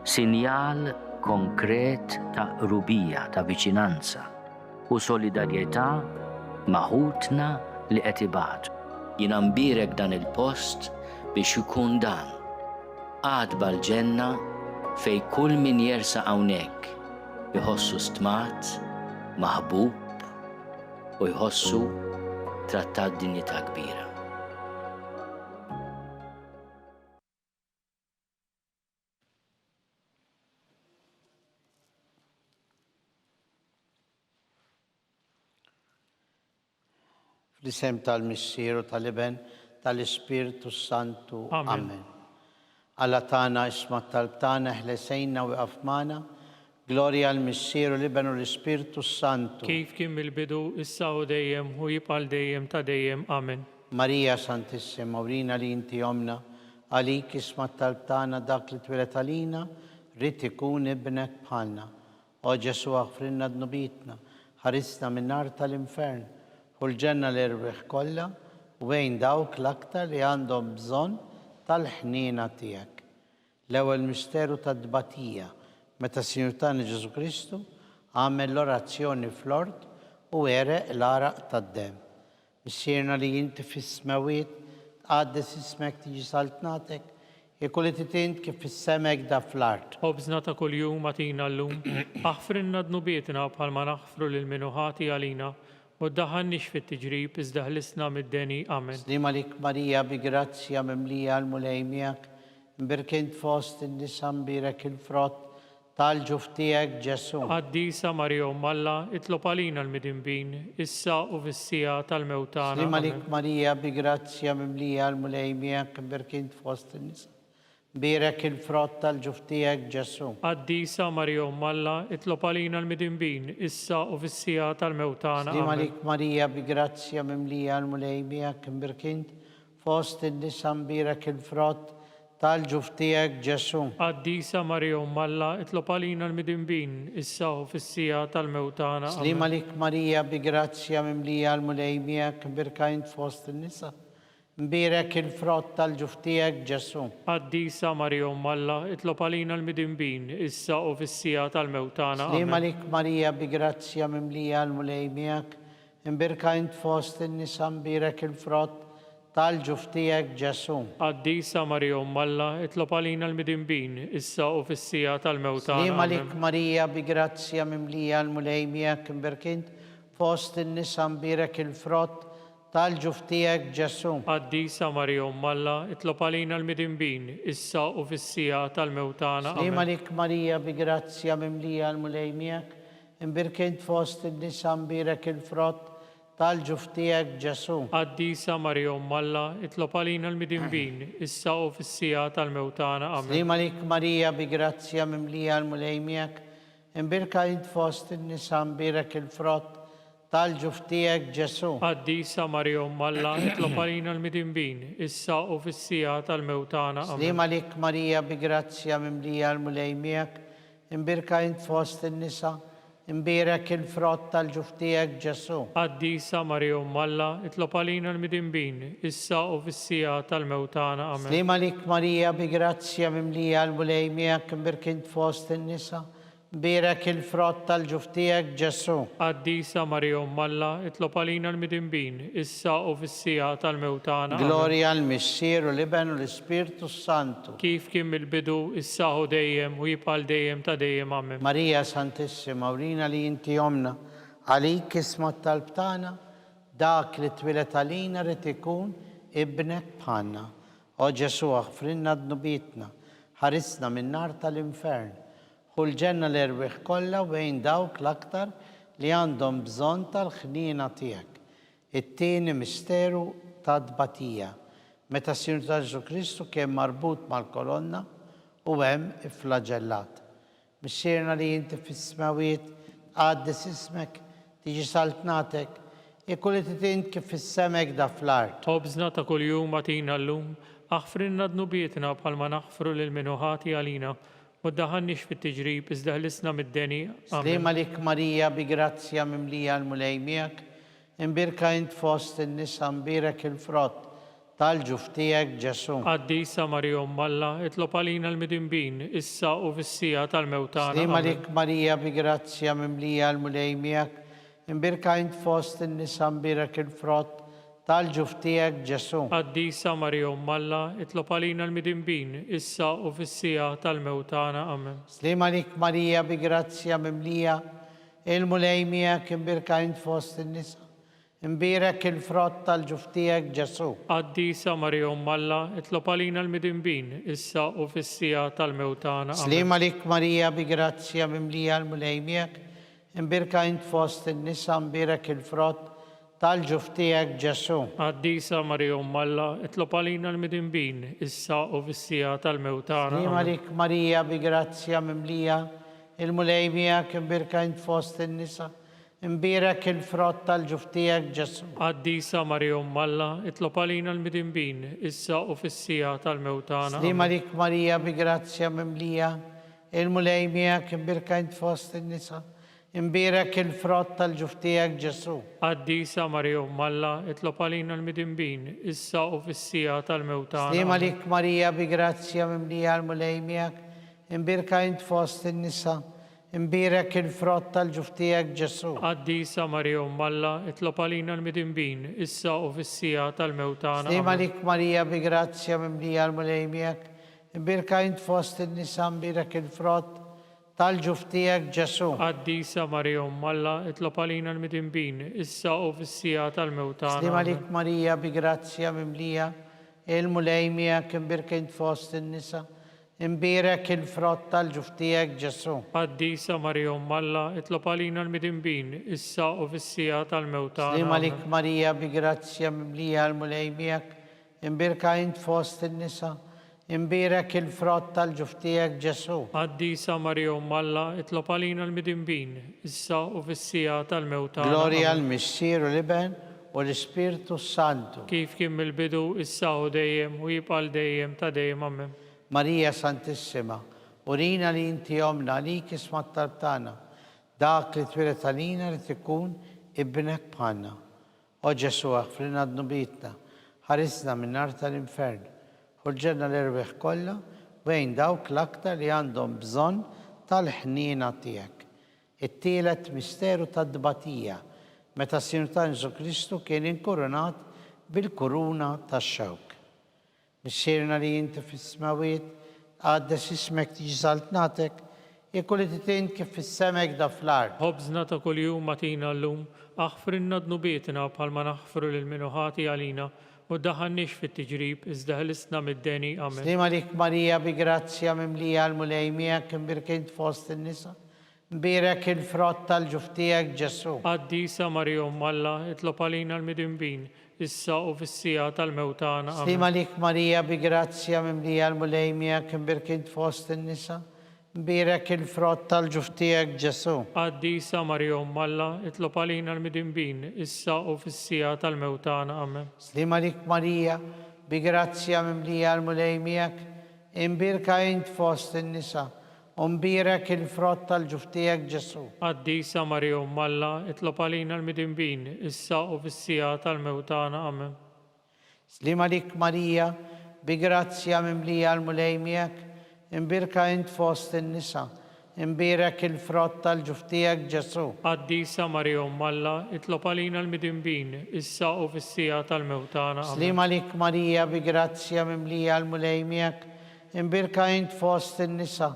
sinjal konkret ta' qrubija ta' viċinanza u solidarjetà maħutna li qed ibatu. Jiena nbierek dan il-post biex ikun dan għadba l-ġenna fej kull min jersa hawnhekk jħossu stmat, maħbub u jħossu trattat dinjità kbira. Fl-isem tal-Missieru tal-Iben tal-Ispiritu Santu. Amen. Alla tana isma tal-btana ħlesejna u għafmana, gloria al-Missieru l-Iben u l-Ispiritu Santu. Kif kien mill-bidu issa u dejjem u jibqal dejjem ta' dejjem. Amen. Marija Santissima, urina li inti omna, għalik isma tal-btana dak li twilet għalina, rrit ikun ibnek bħalna. O Ġesu għafrinna d-nubitna, ħarisna minn nar tal-infern, u l-ġenna l-irbiħ kollha u bejn dawk l-aktar li għandhom bżonn tal-ħnina tiegħek. L-ewwel misteru tad-dbatija meta Sinjur tagħna Ġesu Kristu għamel l-orazzjoni fl-ord u għereq l-araq tad-dem. Missierna li inti fis-smawiet tqaddes ismek tiġi saltnatek jekk li titint kif fis-semek da fl-art. Ħobżna ta' kuljum atina llum, aħfrinna dnubietna bħalma naħfru lil minuħati għalina. U daħannix fit-tiġrib iżda ħlisna mid-deni. Amen. Slima lik Marija bi grazzja mimlija l-mulejmijak, mbirkint fost in-nisa mbirek il-frott tal-ġuf tiegħek Ġesu. Qaddisa Marija Alla, itlob għalina l-midinbin, issa u fis-sija tal-mewt tagħna. Slima lik Marija bi grazzja mimlija l-mulejmijak, mbirkint fost in-nisa mbirek il-frott tal-ġuf tiegħek Ġesu. Qaddisa Marija Alla, itlob għalina l-midinbin, issa u fis-sija tal-mewt tagħna. Slima lik Marija bi grazzja mimlija l-mulejmijak, mbirkint fost in-nisa mbirek il-frott tal-ġuf tiegħek Ġesu. Qaddisa Marija Alla, itlob għalina l-midinbin, issa u fis-sija tal-mewt tagħna. Slima lik Marija bi grazzja mimlija l-mulejmijak, mbirkint fost in-nisa mbirek il-frott tal-ġuf tiegħek Ġesu. Qaddisa Marija Alla, itlob għalina l-midinbin, issa u fis-sija tal-mewt tagħna. Slima lik Marija bi grazzja mimlija l-mulejmijak, mbirkint fost in-nisa mbirek il-frott tal-ġuf tiegħek Ġesu. Qaddisa Marija Alla, itlob għalina l-midinbin, issa u fis-sija tal-mewt tagħna. Slima lik Marija bi grazzja mimlija l-mulejmijak, mbirkint fost in-nisa mbirek il-frott tal-ġuf tiegħek Ġesu. Qaddisa Marija Alla, itlob għalina l-midinbin, issa u fis-sija tal-mewt tagħna. Slima lik Marija bi grazzja mimlija l-mulejmijak, mbirkint fost in-nisa mbirek il-frott tal-ġuf tiegħek Ġesu. Qaddisa Marija Alla, itlob għalina l-midinbin, issa u fis-sija tal-mewt tagħna. Slima lik Marija bi grazzja mimlija l-mulejmijak, mbirkint fost in-nisa mbirek il-frott tal-ġuf tiegħek Ġesu. Qaddisa Marija Alla, itlob għalina l-midinbin, issa u fis-sija tal-mewt tagħna. Slima lik Marija bi grazzja mimlija l-mulejmijak, mbirkint fost in-nisa mbirek il-frott tal-ġuf tiegħek Ġesu. Qaddisa Marija Alla, itlob għalina l-midinbin, issa u fis-sija tal-mewt tagħna. Slima lik Marija bi grazzja mimlija l-mulejmijak, mbirkint fost in-nisa مبارك الفرات tal-ġuftijak Ġesu. Qaddisa Marija Umm Alla, itlob għalina l-midinbin, issa u fis-sija tal-mewt tagħna. Gloria al-Missier u l-Iben u l-Ispirtu Santu. Kif kien mill-bidu, issa u dejjem u jibqal dejjem ta' dejjem amen. Marija Santissima, urina li inti jomna, għalik ismat tal-btana, dak li twilet għalina rrid ikun ibnek bħalna. O Ġesu aħfrinna d-nubitna, ħarisna minn nar tal-infern. Kull ġenna l-erwiħ kollha bejn dawk l-aktar li għandhom bżonn tal-ħnina tiegħek. It-tieni misteru ta' dbatija, meta s-Sinjur ta' Ġesu Kristu kien marbut mal-kolonna u hemm ifflaġellat. Missierna li inti fis-smawiet tqaddis ismek, tiġi saltnatek, ikun li titint kif fis-semek da fl-art. Ħobżna ta' kuljum atina llum, aħfrinna d-nubietna bħalma naħfru lil minuħati għalina. U daħannix fit-tiġrib, iżda ħlisna mid-deni. Slima lik Marija bi grazzja mimlija l-mulejmijak, imbirka int fost in-nisa mbirek il-frott tal-ġuftijak Ġesu. Qaddisa Marija Umm Alla, itlob għalina l-midinbin, issa u fis-sija tal-mewt tagħna. Slima lik Marija bi grazzja mimlija l-mulejmijak, imbirka int fost in-nisa mbirek il-frott tal-ġuftijak Ġesu. Qaddisa Marija Umm Alla, itlob għalina l-midinbin, issa u fis-sija tal-mewt tagħna. Amen. Slima lik Marija bi grazzja mimlija il-mulejmijak, imbirka int fost in-nisa imbirek il-frott tal-ġuftijak Ġesu. Qaddisa Marija Umm Alla, itlob għalina l-midinbin, issa u fis-sija tal-mewt tagħna. Slima lik Marija bi grazzja mimlija l-mulejmijak, imbirka int fost in-nisa imbirek il-frott tal-ġuftijak Ġesu. Qaddisa Marija Umm Alla, itlob għalina l-midinbin, issa u fis-sija tal-mewt tagħna. Slima lik Marija bi grazzja mimlija il-mulejmijak, imbirka int fost in-nisa imbirek il-frott tal-ġuftijak Ġesu. Qaddisa Marija Umm Alla, itlob għalina l-midinbin, issa u fis-sija tal-mewt tagħna. Slima lik Marija bi grazzja mimlija il-mulejmijak, imbirka int fost in-nisa imbirek il-frott tal-ġuftijak Ġesu. Qaddisa Marija Umm Alla, itlob għalina l-midinbin, issa u fis-sija tal-mewt tagħna. Slima lik Marija bi grazzja mimlija l-mulejmijak, imbirka int fost in-nisa imbirek il-frott tal-ġuftijak Ġesu. Qaddisa Marija Umm Alla, itlob għalina l-midinbin, issa u fis-sija tal-mewt tagħna. Slima lik Marija bi grazzja mimlija l-mulejmijak, imbirka int fost in-nisa imbirek il-frott tal-ġuftijak Ġesu. Qaddisa Marija Umm Alla, itlob għalina l-midinbin, issa u fis-sija tal-mewt tagħna. Slima lik Marija bi grazzja mimlija il-mulejmijak, imbirka int fost in-nisa imbirek il-frott tal-ġuftijak Ġesu. Qaddisa Marija Umm Alla, itlob għalina l-midinbin, issa u fis-sija tal-mewt tagħna. Slima lik Marija bi grazzja mimlija l-mulejmijak, imbirka int fost in-nisa imbirek il-frott tal-ġuftijak Ġesu. Qaddisa Marija Umm Alla, itlob għalina l-midinbin, issa u fis-sija tal-mewt tagħna. Gloria al-Missier u l-Iben u l-Ispirtu Santu. Kif kien mill-bidu, issa u dejjem u jibqal dejjem ta' dejjem amen. Marija Santissima, urina li inti jomna għalik ismat tal-btana, dak li twilet għalina li tikun ibnek bħalna. O Ġesu aħfrinna d-nubitna, ħarisna minn nar tal-infern, ħulġenna l-erwiħ kollha bejn dawk l-aktar li għandhom bżonn tal-ħnina tiegħek. It-tielet misteru tad-dbatija, meta s-Sinjur ta' Ġesu Kristu kien inkurunat bil-kuruna tax-xewk. Missierna li inti fis-smawiet għaddes ismek tiġi saltnatek, ikun li titint kif fis-semek da fl-art. Ħobżna ta' kuljum atina llum, aħfrinna d-nubietna bħalma naħfru lil minuħati għalina, u daħannix fit-tiġrib, iżda ħlisna mid-deni. Amen. Slima lik Marija bi grazzja mimlija l-mulejmijak, imbirek int fost in-nisa imbirek il-frott tal-ġuftijak Ġesu. Qaddisa Marija Umm Alla, itlob għalina l-midinbin, issa u fis-sija tal-mewt tagħna. Slima lik Marija bi grazzja mimlija l-mulejmijak, imbirek int fost in-nisa imbirek il-frott tal-ġuftijak Ġesu. Qaddisa Marija Umm Alla, itlob għalina l-midinbin, issa u fis-sija tal-mewt tagħna. Amen. Slima lik Marija bi grazzja mimlija l-mulejmijak, imbirka int fost in-nisa imbirek il-frott tal-ġuftijak Ġesu. Qaddisa Marija Umm Alla, itlob għalina l-midinbin, issa u fis-sija tal-mewt tagħna. Amen. Slima lik Marija bi grazzja mimlija l-mulejmijak, imbirka int fost in-nisa imbirek il-frott tal-ġuftijak Ġesu. Qaddisa Marija Umm Alla, itlob għalina l-midinbin, issa u fis-sija tal-mewt tagħna. Amen. Slima lik Marija bi grazzja mimlija l-mulejmijak, imbirka int fost in-nisa,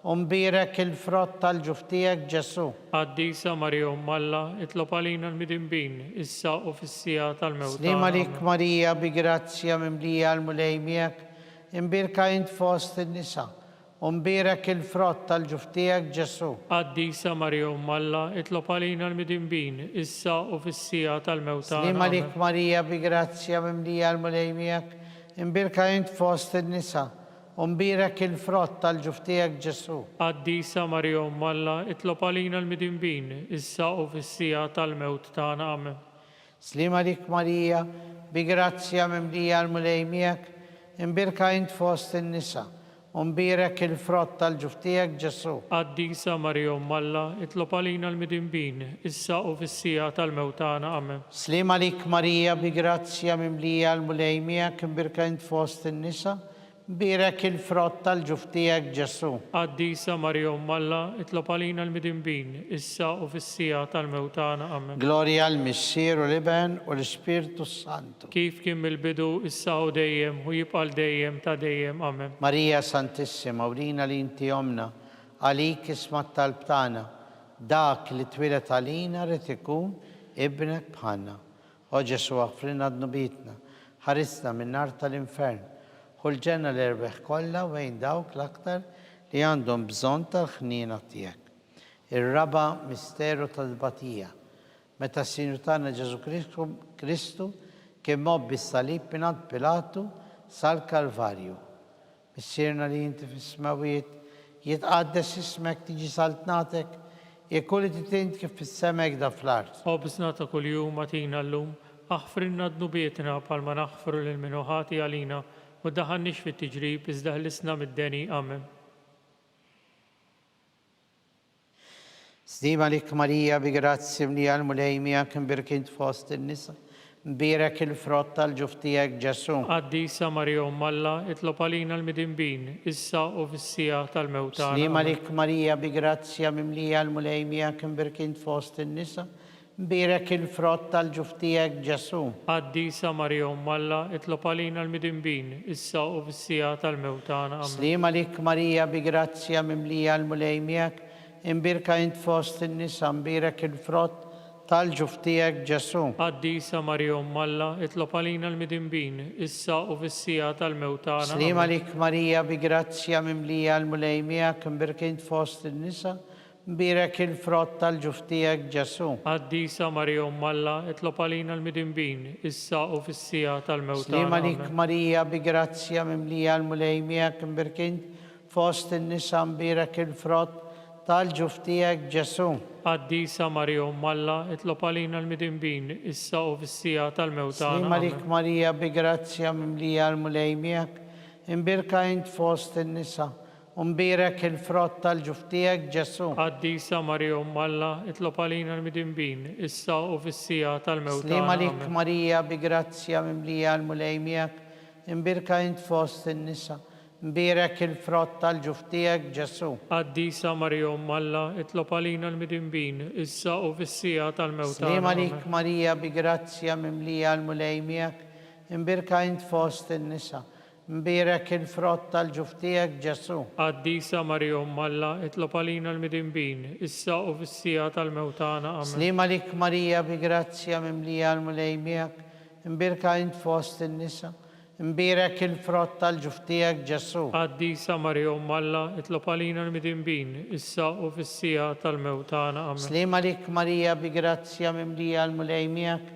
umbirek il-frott tal-ġuftijak Ġesu. Qaddisa Marija Umm Alla, itlob għalina l-midinbin, issa u fis-sija tal-mewt tagħna. Slima lik Marija bi grazzja mimlija l-mulejmijak, imbirka int fost in-nisa, umbirek il-frott tal-ġuftijak Ġesu. Qaddisa Marija Umm Alla, itlob għalina l-midinbin, issa u fis-sija tal-mewt tagħna. Slima lik Marija bi grazzja mimlija l-mulejmijak, imbirka int fost in-nisa, umbirek il-frott tal-ġuftijak Ġesu. Qaddisa Marija Umm Alla, itlob għalina l-midinbin, issa u fis-sija tal-mewt tagħna. Amen. Slima lik Marija bi grazzja mimlija l-mulejmijak, imbirka int fost in-nisa, umbirek il-frott tal-ġuftijak Ġesu. Qaddisa Marija Umm Alla, itlob għalina l-midinbin, issa u fis-sija tal-mewt tagħna. Amen. Slima lik Marija bi grazzja mimlija l-mulejmijak, imbirka int fost in-nisa, umbirek il-frott tal-ġuftijak Ġesu. Qaddisa Marija Umm Alla, itlob għalina l-midinbin, issa u fis-sija tal-mewt tagħna. Amen. Gloria l-Missier u l-Iben u l-Spiritu Santu. Kif kien mill-bidu, issa u dejjem, u jibqa' dejjem ta' dejjem. Amen. Marija Santissima, urina li inti omna, għalik ismat tal-btana, dak li twilet għalina rrit ikun ibnek bħanna. O Ġesu għafrina d-nubitna, ħarisna minn nar tal-infern, ħulġenna l-erbeħ kollha wejn dawk l-aktar li għandhom bżonn tal-ħnina tiegħek. Ir-raba misteru tal-batija. Meta s-Sinjur tagħna Ġesu Kristu kien mobbi s-salib mingħand Pilatu sal-Kalvarju. Missierna li inti fis-smawiet jitqaddes ismek tiġi saltnatek, jekk li titint kif fis-semek da fl-art. Obżna ta' kuljum atina llum, aħfrinna d-nubietna palma naħfru lil minuħati għalina, u daħannix fit-tiġrib iżda ħlisna mid-deni. Amen. Slima lik Marija bi grazzi mlija l-mulejmijak imbirkint fost in-nisa, mbirek il-frott tal-ġuftijak Ġesu. Qaddisa Marija Umm Alla, itlob għalina l-midinbin, issa u fis-sija tal-mewt tagħna. Slima lik Marija bi grazzja mimlija l-mulejmijak imbirkint fost in-nisa, mbirek il-frott tal-ġuftijak Ġesu. Qaddisa Marija Umm Alla, itlob għalina l-midinbin, issa u fis-sija tal-mewt tagħna. Amen. Slima lik Marija bi grazzja mimlija l-mulejmijak, imbirka int fost in-nisa, mbirek il-frott tal-ġuftijak Ġesu. Qaddisa Marija Umm Alla, itlob għalina l-midinbin, issa u fis-sija tal-mewt tagħna. Slima lik Marija bi grazzja mimlija l-mulejmijak, imbirka int fost in-nisa, mbirek il-frott tal-ġuftijak Ġesu. Qaddisa Marija Umm Alla, itlob għalina l-midinbin, issa u fis-sija tal-mewt tagħna. Slima lik Marija bi grazzja mimlija l-mulejmijak, imbirka int fost in-nisa, mbirek il-frott tal-ġuftijak Ġesu. Qaddisa Marija Umm Alla, itlob għalina l-midinbin, issa u fis-sija tal-mewt tagħna. Slima lik Marija bi grazzja mimlija l-mulejmijak, imbirka int fost in-nisa, umbirek il-frott tal-ġuftijak Ġesu. Qaddisa Marija Umm Alla, itlob għalina l-midinbin, issa u fis-sija tal-mewt tagħna. Slima lik Marija bi grazzja mimlija l-mulejmijak, imbirka int fost in-nisa, mbirek il-frott tal-ġuftijak Ġesu. Qaddisa Marija Umm Alla, itlob għalina l-midinbin, issa u fis-sija tal-mewt tagħna. Slima lik Marija bi grazzja mimlija l-mulejmijak, imbirka int fost in-nisa, mbirek il-frott tal-ġuftijak Ġesu. Qaddisa Marija Umm Alla, itlob għalina l-midinbin, issa u fis-sija tal-mewt tagħna. Amen. Slima lik Marija bi grazzja mimlija l-mulejmijak, imbirka int fost in-nisa, mbirek il-frott tal-ġuftijak Ġesu. Qaddisa Marija Umm Alla, itlob għalina l-midinbin, issa u fis-sija tal-mewt tagħna. Amen. Slima lik Marija bi grazzja mimlija l-mulejmijak,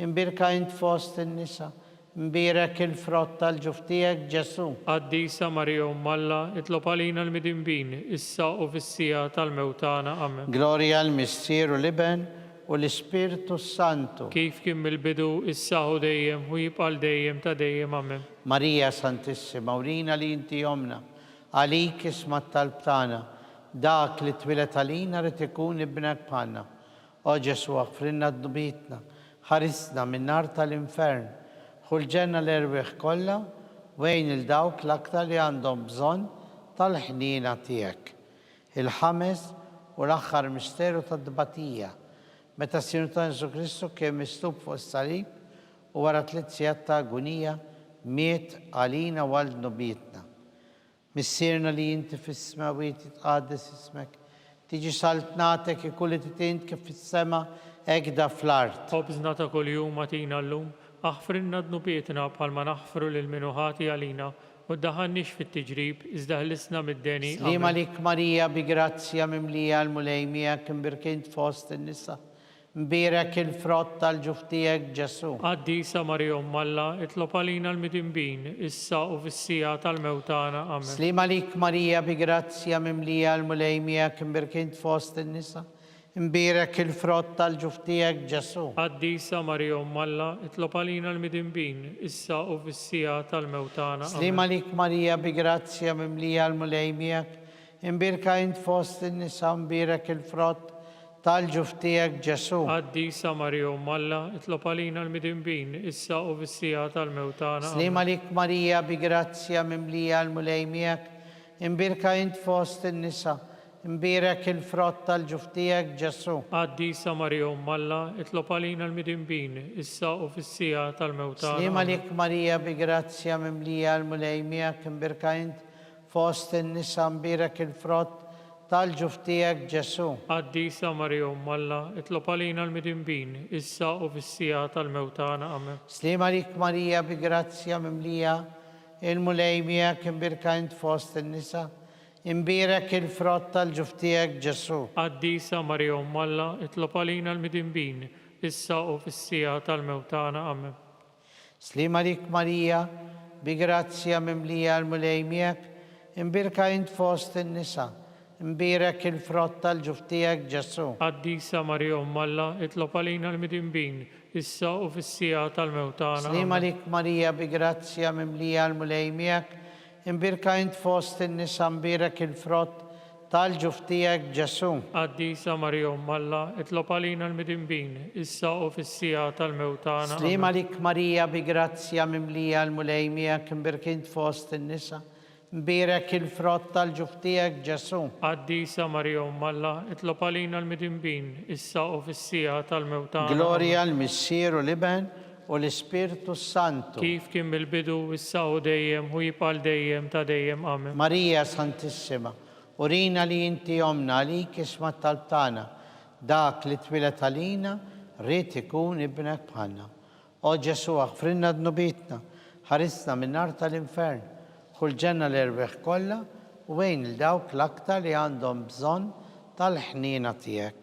imbirka int fost in-nisa, mbirek il-frott tal-ġuftijak Ġesu. Qaddisa Marija Umm Alla, itlob għalina l-midinbin, issa u fis-sija tal-mewt tagħna. Amen. Gloria l-Missier u l-Iben u l-Spiritu Santu. Kif kien mill-bidu, issa u dejjem, u jibqa' dejjem ta' dejjem. Amen. Marija Santissima, urina li inti omna, għalik ismat tal-btana, dak li twilet għalina rrit ikun ibnek bħanna. O Ġesu għafrinna d-nubitna, ħarisna minn nar tal-infern, ħulġenna l-erbeħ kollha wejn il-dawk l-aktar li għandhom bżonn tal-ħnina tiegħek. الحمس والآخر مستيرو تدبطية متى سيرتان يسوع كريستو كمستوب فوق الصليب وورا 3 سياتا أغنية ميت علينا والدنا بيتنا مسيرنا اللي انت في السماء ويتقدس اسمك تيجي سلطنتك كل تتنك في السماء اجدا في الارض. خبزنا كل يوم أعطينا اليوم اغفر لنا ذنوبنا بحال ما نغفر للمنوهات علينا وتدخلناش في التجريب إذ هلسنا من الداني. سليم عليك ماريا بجراتسيا مملية المليمية كم بركنت فوسط النساء مبيرك الفرط الجفتيك جسو. قديسة مريم الله اطلب علينا المذنبين إسا وفي الساعة الموتانا آمين. سليم عليك ماريا بجراتسيا مملية المليمية كم بركنت فوسط النساء مبيرك الفرط الجفتيك جسو. قديسة مريم الله اطلب علينا المذنبين إسا وفي الساعة الموتانا آمين. سليم عليك ماريا بجراتسيا مملية المليمية مبيرك فوسط النساء مبيرك الفرط الجفتيك جسو. قديسة مريم الله اطلب علينا المذنبين إسا وفي الساعة الموتانا آمين. سليم عليك ماريا بجراتسيا مملية المليمية مبيرك فوسط النساء مبيرك الفرط الجفتيك جسو. قديسة مريم الله اطلب علينا المذنبين إسا وفي الساعة الموتانا. سليم عليك ماريا بجراتسيا مملية المليمية مبيرك فوسط النساء مبيرك الفرط الجفتيك جسو. قديسة مريم الله اطلب علينا المذنبين إسا وفي الساعة الموتانا آمين. سليم عليك ماريا بجراتسيا مملية المليمية مبيرك فوسط النساء مبيرك الفرط الجفتيك جسو. قديسة مريم الله اطلب علينا المذنبين إسا وفي الساعة الموتانا آمين. سليم عليك ماريا بجراتسيا مملية المليمية مبيرك فوسط النساء مبيرك الفرط الجفتيك جسو. قديسة مريم الله اطلب علينا المذنبين إسا وفي الساعة الموتانا سليم عليك ماريا بجراتسيا مملية المليمية مبيرك فوسط النساء مبيرك الفرط الجفتيك جسو. قديسة مريم الله اطلب علينا المذنبين إسا وفي الساعة الموتانا سليم عليك ماريا بجراتسيا مملية المليمية مبيرك فوسط النساء مبيرك الفرط الجفتيك جسو. قديسة مريم الله اطلب علينا المذنبين إسا وفي الساعة الموتانا. Gloria al Messiero Liban والسبيرتو سانتو. كيف كان بالبدو إسا ودايم هو يبقى دايم تدايم آمين. ماريا سانتيسيما ورينا لي انت يومنا ليك اسمها طلبتانا داك اللي اتولدت علينا ريت يكون ابنك بحالنا. او جسوع اغفر لنا ذنوبيتنا حرسنا من نار الانفرن كل جنة الارباح كلها وين الدوك الاكتر اللي عندهم بظن طالحنينا تياك.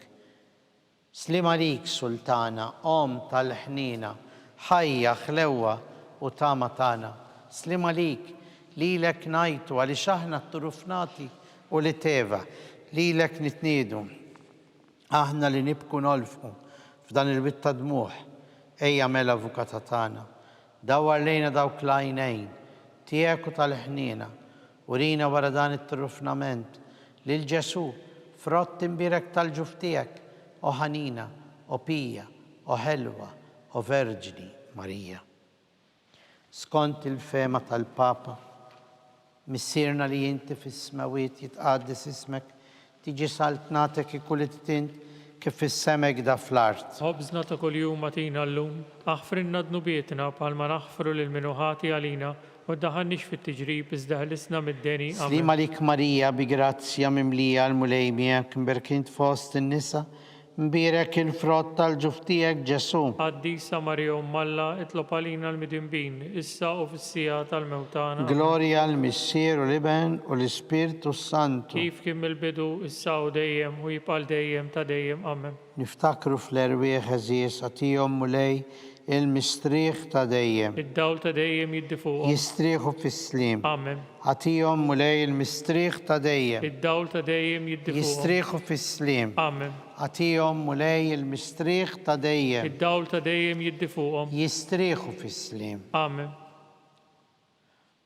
سليم عليك سلطانة ام طالحنينا حية خلوة وطامتانا. سليم عليك ليلك نايتو ولشهنا الطرفناتي ولتيفا ليلك نتنيدو احنا اللي نبكوا نلفوا فدان البيت دموح اي ملا فوكاتانا دور لينا دوك العينين تياكو طالحنينا ورينا وردان الطرفنامنت للجسو فرط مبيرك تالجفتيك او هنينا او بيا او حلوة او فيرجني ماريا. سكنت الفيمة البابا مسيرنا لي انت في السماوات يتقدس اسمك تيجي سلطنتك كل تتنت كيف السماء كده في الارض. خبزنا كل يوم أعطينا اليوم اغفر لنا ذنوبيتنا بحال ما نغفر للمنوهات علينا وتدخلناش في التجريب إذ هلسنا من الداني آمين. سليم عليك ماريا بجراتسيا مملية المليمية مباركين فوسط النساء مبيرك الفرط الجفتيك جسو. قديسة مريم الله اطلب علينا المذنبين إسا وفي الساعة الموتانا. Gloria al Messiero Liban والسبيرتو سانتو. كيف كان البدو إسا ودايم ويبقى دايم تدايم آمين. نفتكروا في الأرواح هزيس أتيهم مولاي المستريخ تدايم الدول تدايم يدفوهم يستريخوا في السليم. آمين. أتيهم مولاي المستريخ تدايم الدول تدايم يدفوهم يستريخوا في السليم. آمين. أتيهم مولاي المستريخ تدايم الدول تدايم يدفوهم يستريخوا في السليم. آمين.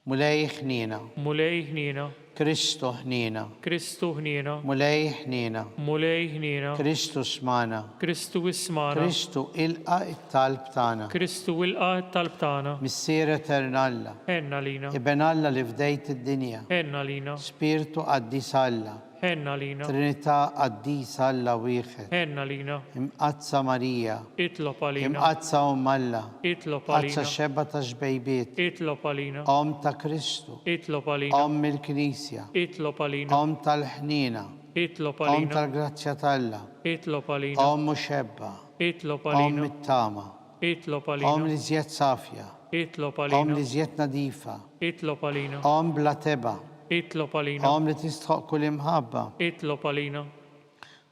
مولاي حنينا مولاي هنينا كريستو حنينا كريستو هنينا مولاي حنينا مولاي هنينا كريستو اسمانا كريستو اسمانا كريستو إلقى الطالب تانا كريستو ولقى الطلبتانا مسيرة ترنالا هنا لينا ابن الله اللي في بداية الدنيا هنا لينا سبيرتو قديس الله Ħenna lina. Trinità Qaddisa Alla wieħed. Ħenna lina. Imqazza Marija. Itlob għalina. Imqazza Alla. Itlob Qazza għalina. xebba ta' xbejbiet. Itlob għalina. Ta' Kristu. Itlob għalina. Il-Knisja. Itlob għalina. Tal-ħnina. Itlob għalina. Tal-Grazzja Talla. Itlob għalina. Muxebba. Itlob għalina. Mit-tama. Itlob għalina. Li żjed safja. Itlob għalina. Li żjed nadifa. Itlob għalina. Bla teba. Itlob għalina. Li tistħoq kull imħabba. Itlob għalina.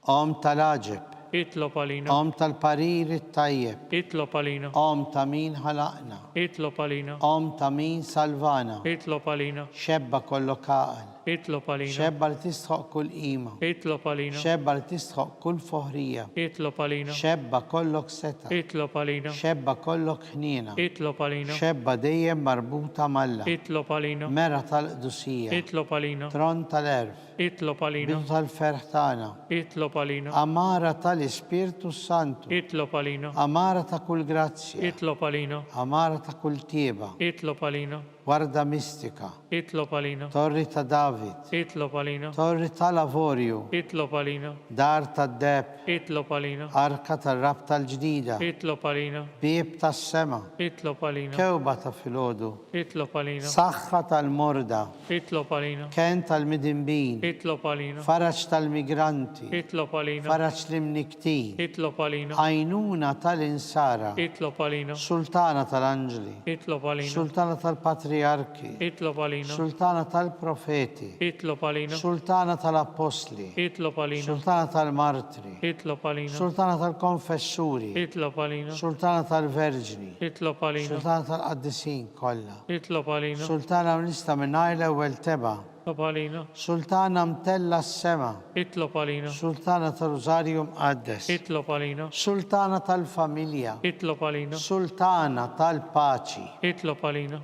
Tal-aġeb. Itlob għalina. Tal-parir it-tajjeb. Itlob għalina. Ta' min ħalaqna. Itlob għalina. Ta' min salvana. Itlob għalina. Xebba kollok għaqal. Itlob għalina. Xebba li tistħoq kull qima. Itlob għalina. Xebba li tistħoq kull foħrija. Itlob għalina. Xebba kollok seta. Itlob għalina. Xebba kollok ħnina. Itlob għalina. Xebba dejjem marbuta malla. Itlob għalina. Mera tal-qdusija. Itlob għalina. Tron tal-erf. Itlob għalina. Bidu tal-ferħ tagħna. Itlob għalina. Amara tal-Ispirtu Santu. Itlob għalina. Amara ta' kull grazzja. Itlob għalina. Amara ta' kull tieba. Itlob għalina. Warda mistika. Itlob għalina. Torri ta' David. Itlob għalina. Torri tal-Avorju. Itlob għalina. Dar tad-deb. Itlob għalina. Arka tar-rab tal-ġdida. Itlob għalina. Bieb tas-sema. Itlob għalina. Kewba ta' filgħodu. Itlob għalina. Saħħa tal-morda. Itlob għalina. Ken tal-midinbin. Itlob għalina. Faraġ tal-migranti. Itlob għalina. Faraġ l-imniktin. Itlob għalina. Għajnuna tal-insara. Itlob għalina. Sultana tal-anġli. Itlob għalina. Sultana tal-patriarki. Itlob għalina. Sultana tal-profeti. Itlob għalina. Sultana tal-apostli. Itlob għalina. Sultana tal-martri. Itlob għalina. Sultana tal-konfessuri. Itlob għalina. Sultana tal-verġni. Itlob għalina. Sultana tal-qaddisin kollha. Itlob għalina. Sultana mnista minnaj l-ewwel teba. Itlob għalina. Sultana mtella s-sema. Itlob għalina. Sultana tal-Rosario mqaddes. Itlob għalina. Sultana tal-familja. Itlob għalina. Sultana tal-paċi. Itlob għalina.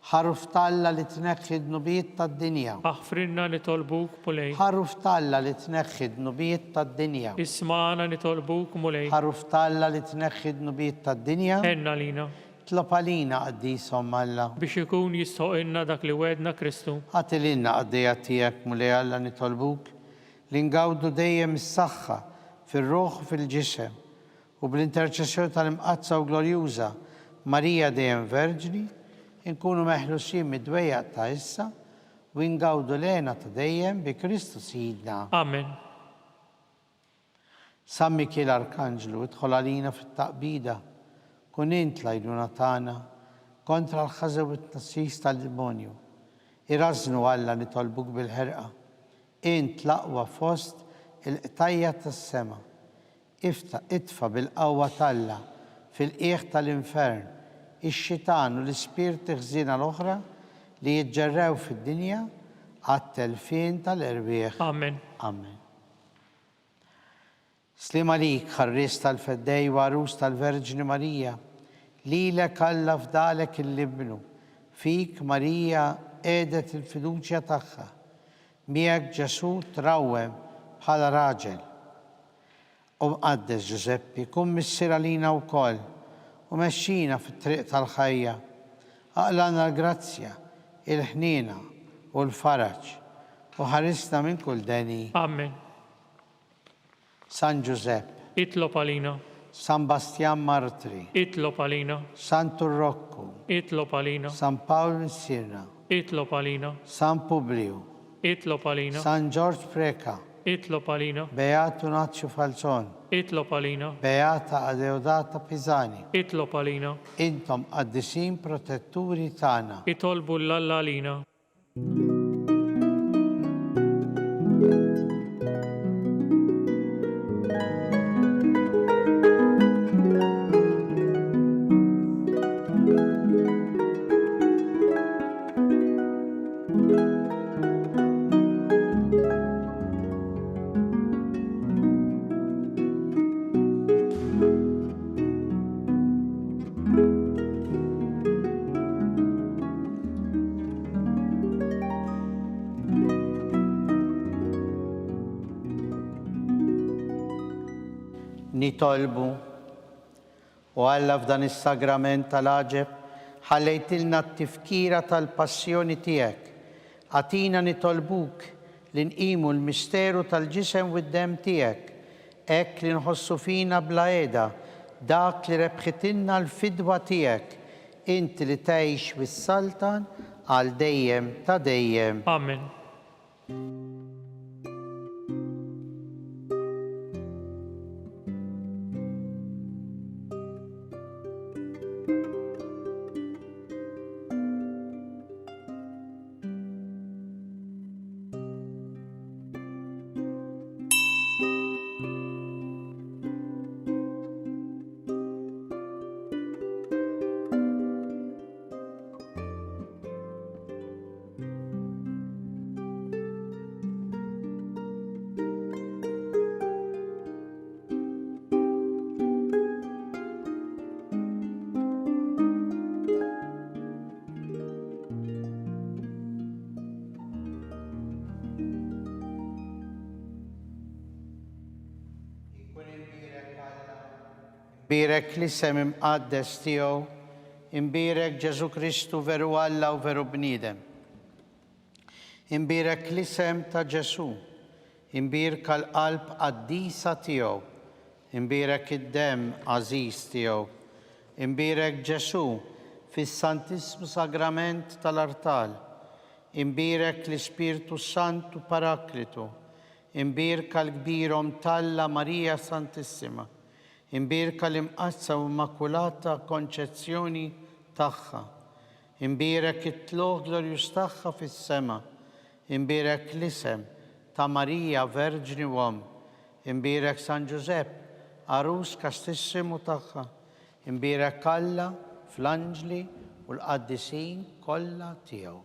Ħaruf talla li tneħħi d-nubijiet tad-dinja. Aħfrinna nitolbuk mulej. Ħaruf talla li tneħħi d-nubijiet tad-dinja. Ismana nitolbuk mulej. Ħaruf talla li tneħħi d-nubijiet tad-dinja. Enna lina. Tlob għalina qaddisom Alla. Biex ikun jistoqilna dak li wedna Kristu. Għatililna għaddejja tiegħek mulej Alla nitolbuk li ngawdu dejjem is-saħħa fir-ruħ u fil-ġisem u bl-interċessjoni tal-imqazza u glorjuża Marija dejjem Verġni inkunu meħlusin mid-dwejjaq ta' issa u ngawdu lena ta' dejjem bi Kristu Sidna. Amen. San Mikiel Arkanġlu idħol għalina fit-taqbida kun int l-għajnuna tagħna kontra l-ħażew u t-nassis tal-demonju. Irażnu Alla nitolbuk bil-ħerqa. Int l-aqwa fost il-qtajja tas-sema. Itfa bil-qawwa talla fil-qiegħ tal-infern ix-xitan u l-ispirti ħżiena l-oħra li jiġġerrew fid-dinja għat-telfien tal-erbieħ. Amen. Amen. Slim għalik ħarris tal-feddej u għarus tal-Verġni Marija, lilek Alla fdalek il-libnu, fik Marija edet il-fiduċja tagħha, miegħek Ġesu trawwem bħala raġel. U mqaddes Giuseppi, kun missier għalina wkoll u mexxina fit-triq tal-ħajja. Aqlana l-grazzja, il-ħnina u l-faraġ u ħarisna minn kull deni. Amen. San Giuseppe. Itlob għalina. San Bastian Martri. Itlob għalina. San Turrocco. Itlob għalina. San Paolo Messina. Itlob għalina. San Publio. Itlob għalina. San George Preca. Itlob għalina. Beato Naccio Falzon. Itlob għalina. Beata Adeodata Pisani. Itlob għalina. Intom qaddisin protetturi tagħna. Itolbu l-Alla għalina. Nitolbu u Alla f'dan is-sagrament tal-aġeb ħallejtilna t-tifkira tal-passjoni tiegħek. Għatina nitolbuk li nqimu l-misteru tal-ġisem u d-dem tiegħek, hekk li nħossu fina bla qiegħda dak li rebħitilna l-fidwa tiegħek, inti li tgħix fis-Saltan għal dejjem ta' dejjem. Amen. Imbirek l-isem imqaddes tiegħu, imbirek Ġesu Kristu veru Alla u veru bniedem. Imbirek l-isem ta' Ġesu, imbirka l-qalb qaddisa tiegħu, imbirek id-dem għażiż tiegħu, imbirek Ġesu fis-Santissimu Sagrament tal-Artal, imbirek l-Ispirtu Santu Paraklitu, imbirka l-kbirhom Talla Marija Santissima, imbirka l-imqazza u immakulata konċezzjoni tagħha, imbirek it-tluq glorjus tagħha fis-sema, imbirek l-isem ta' Marija Verġni Uom, imbirek San Giuseppe, arus kastissimu tagħha, imbirek Alla fl-anġli u l-qaddisin kollha tiegħu.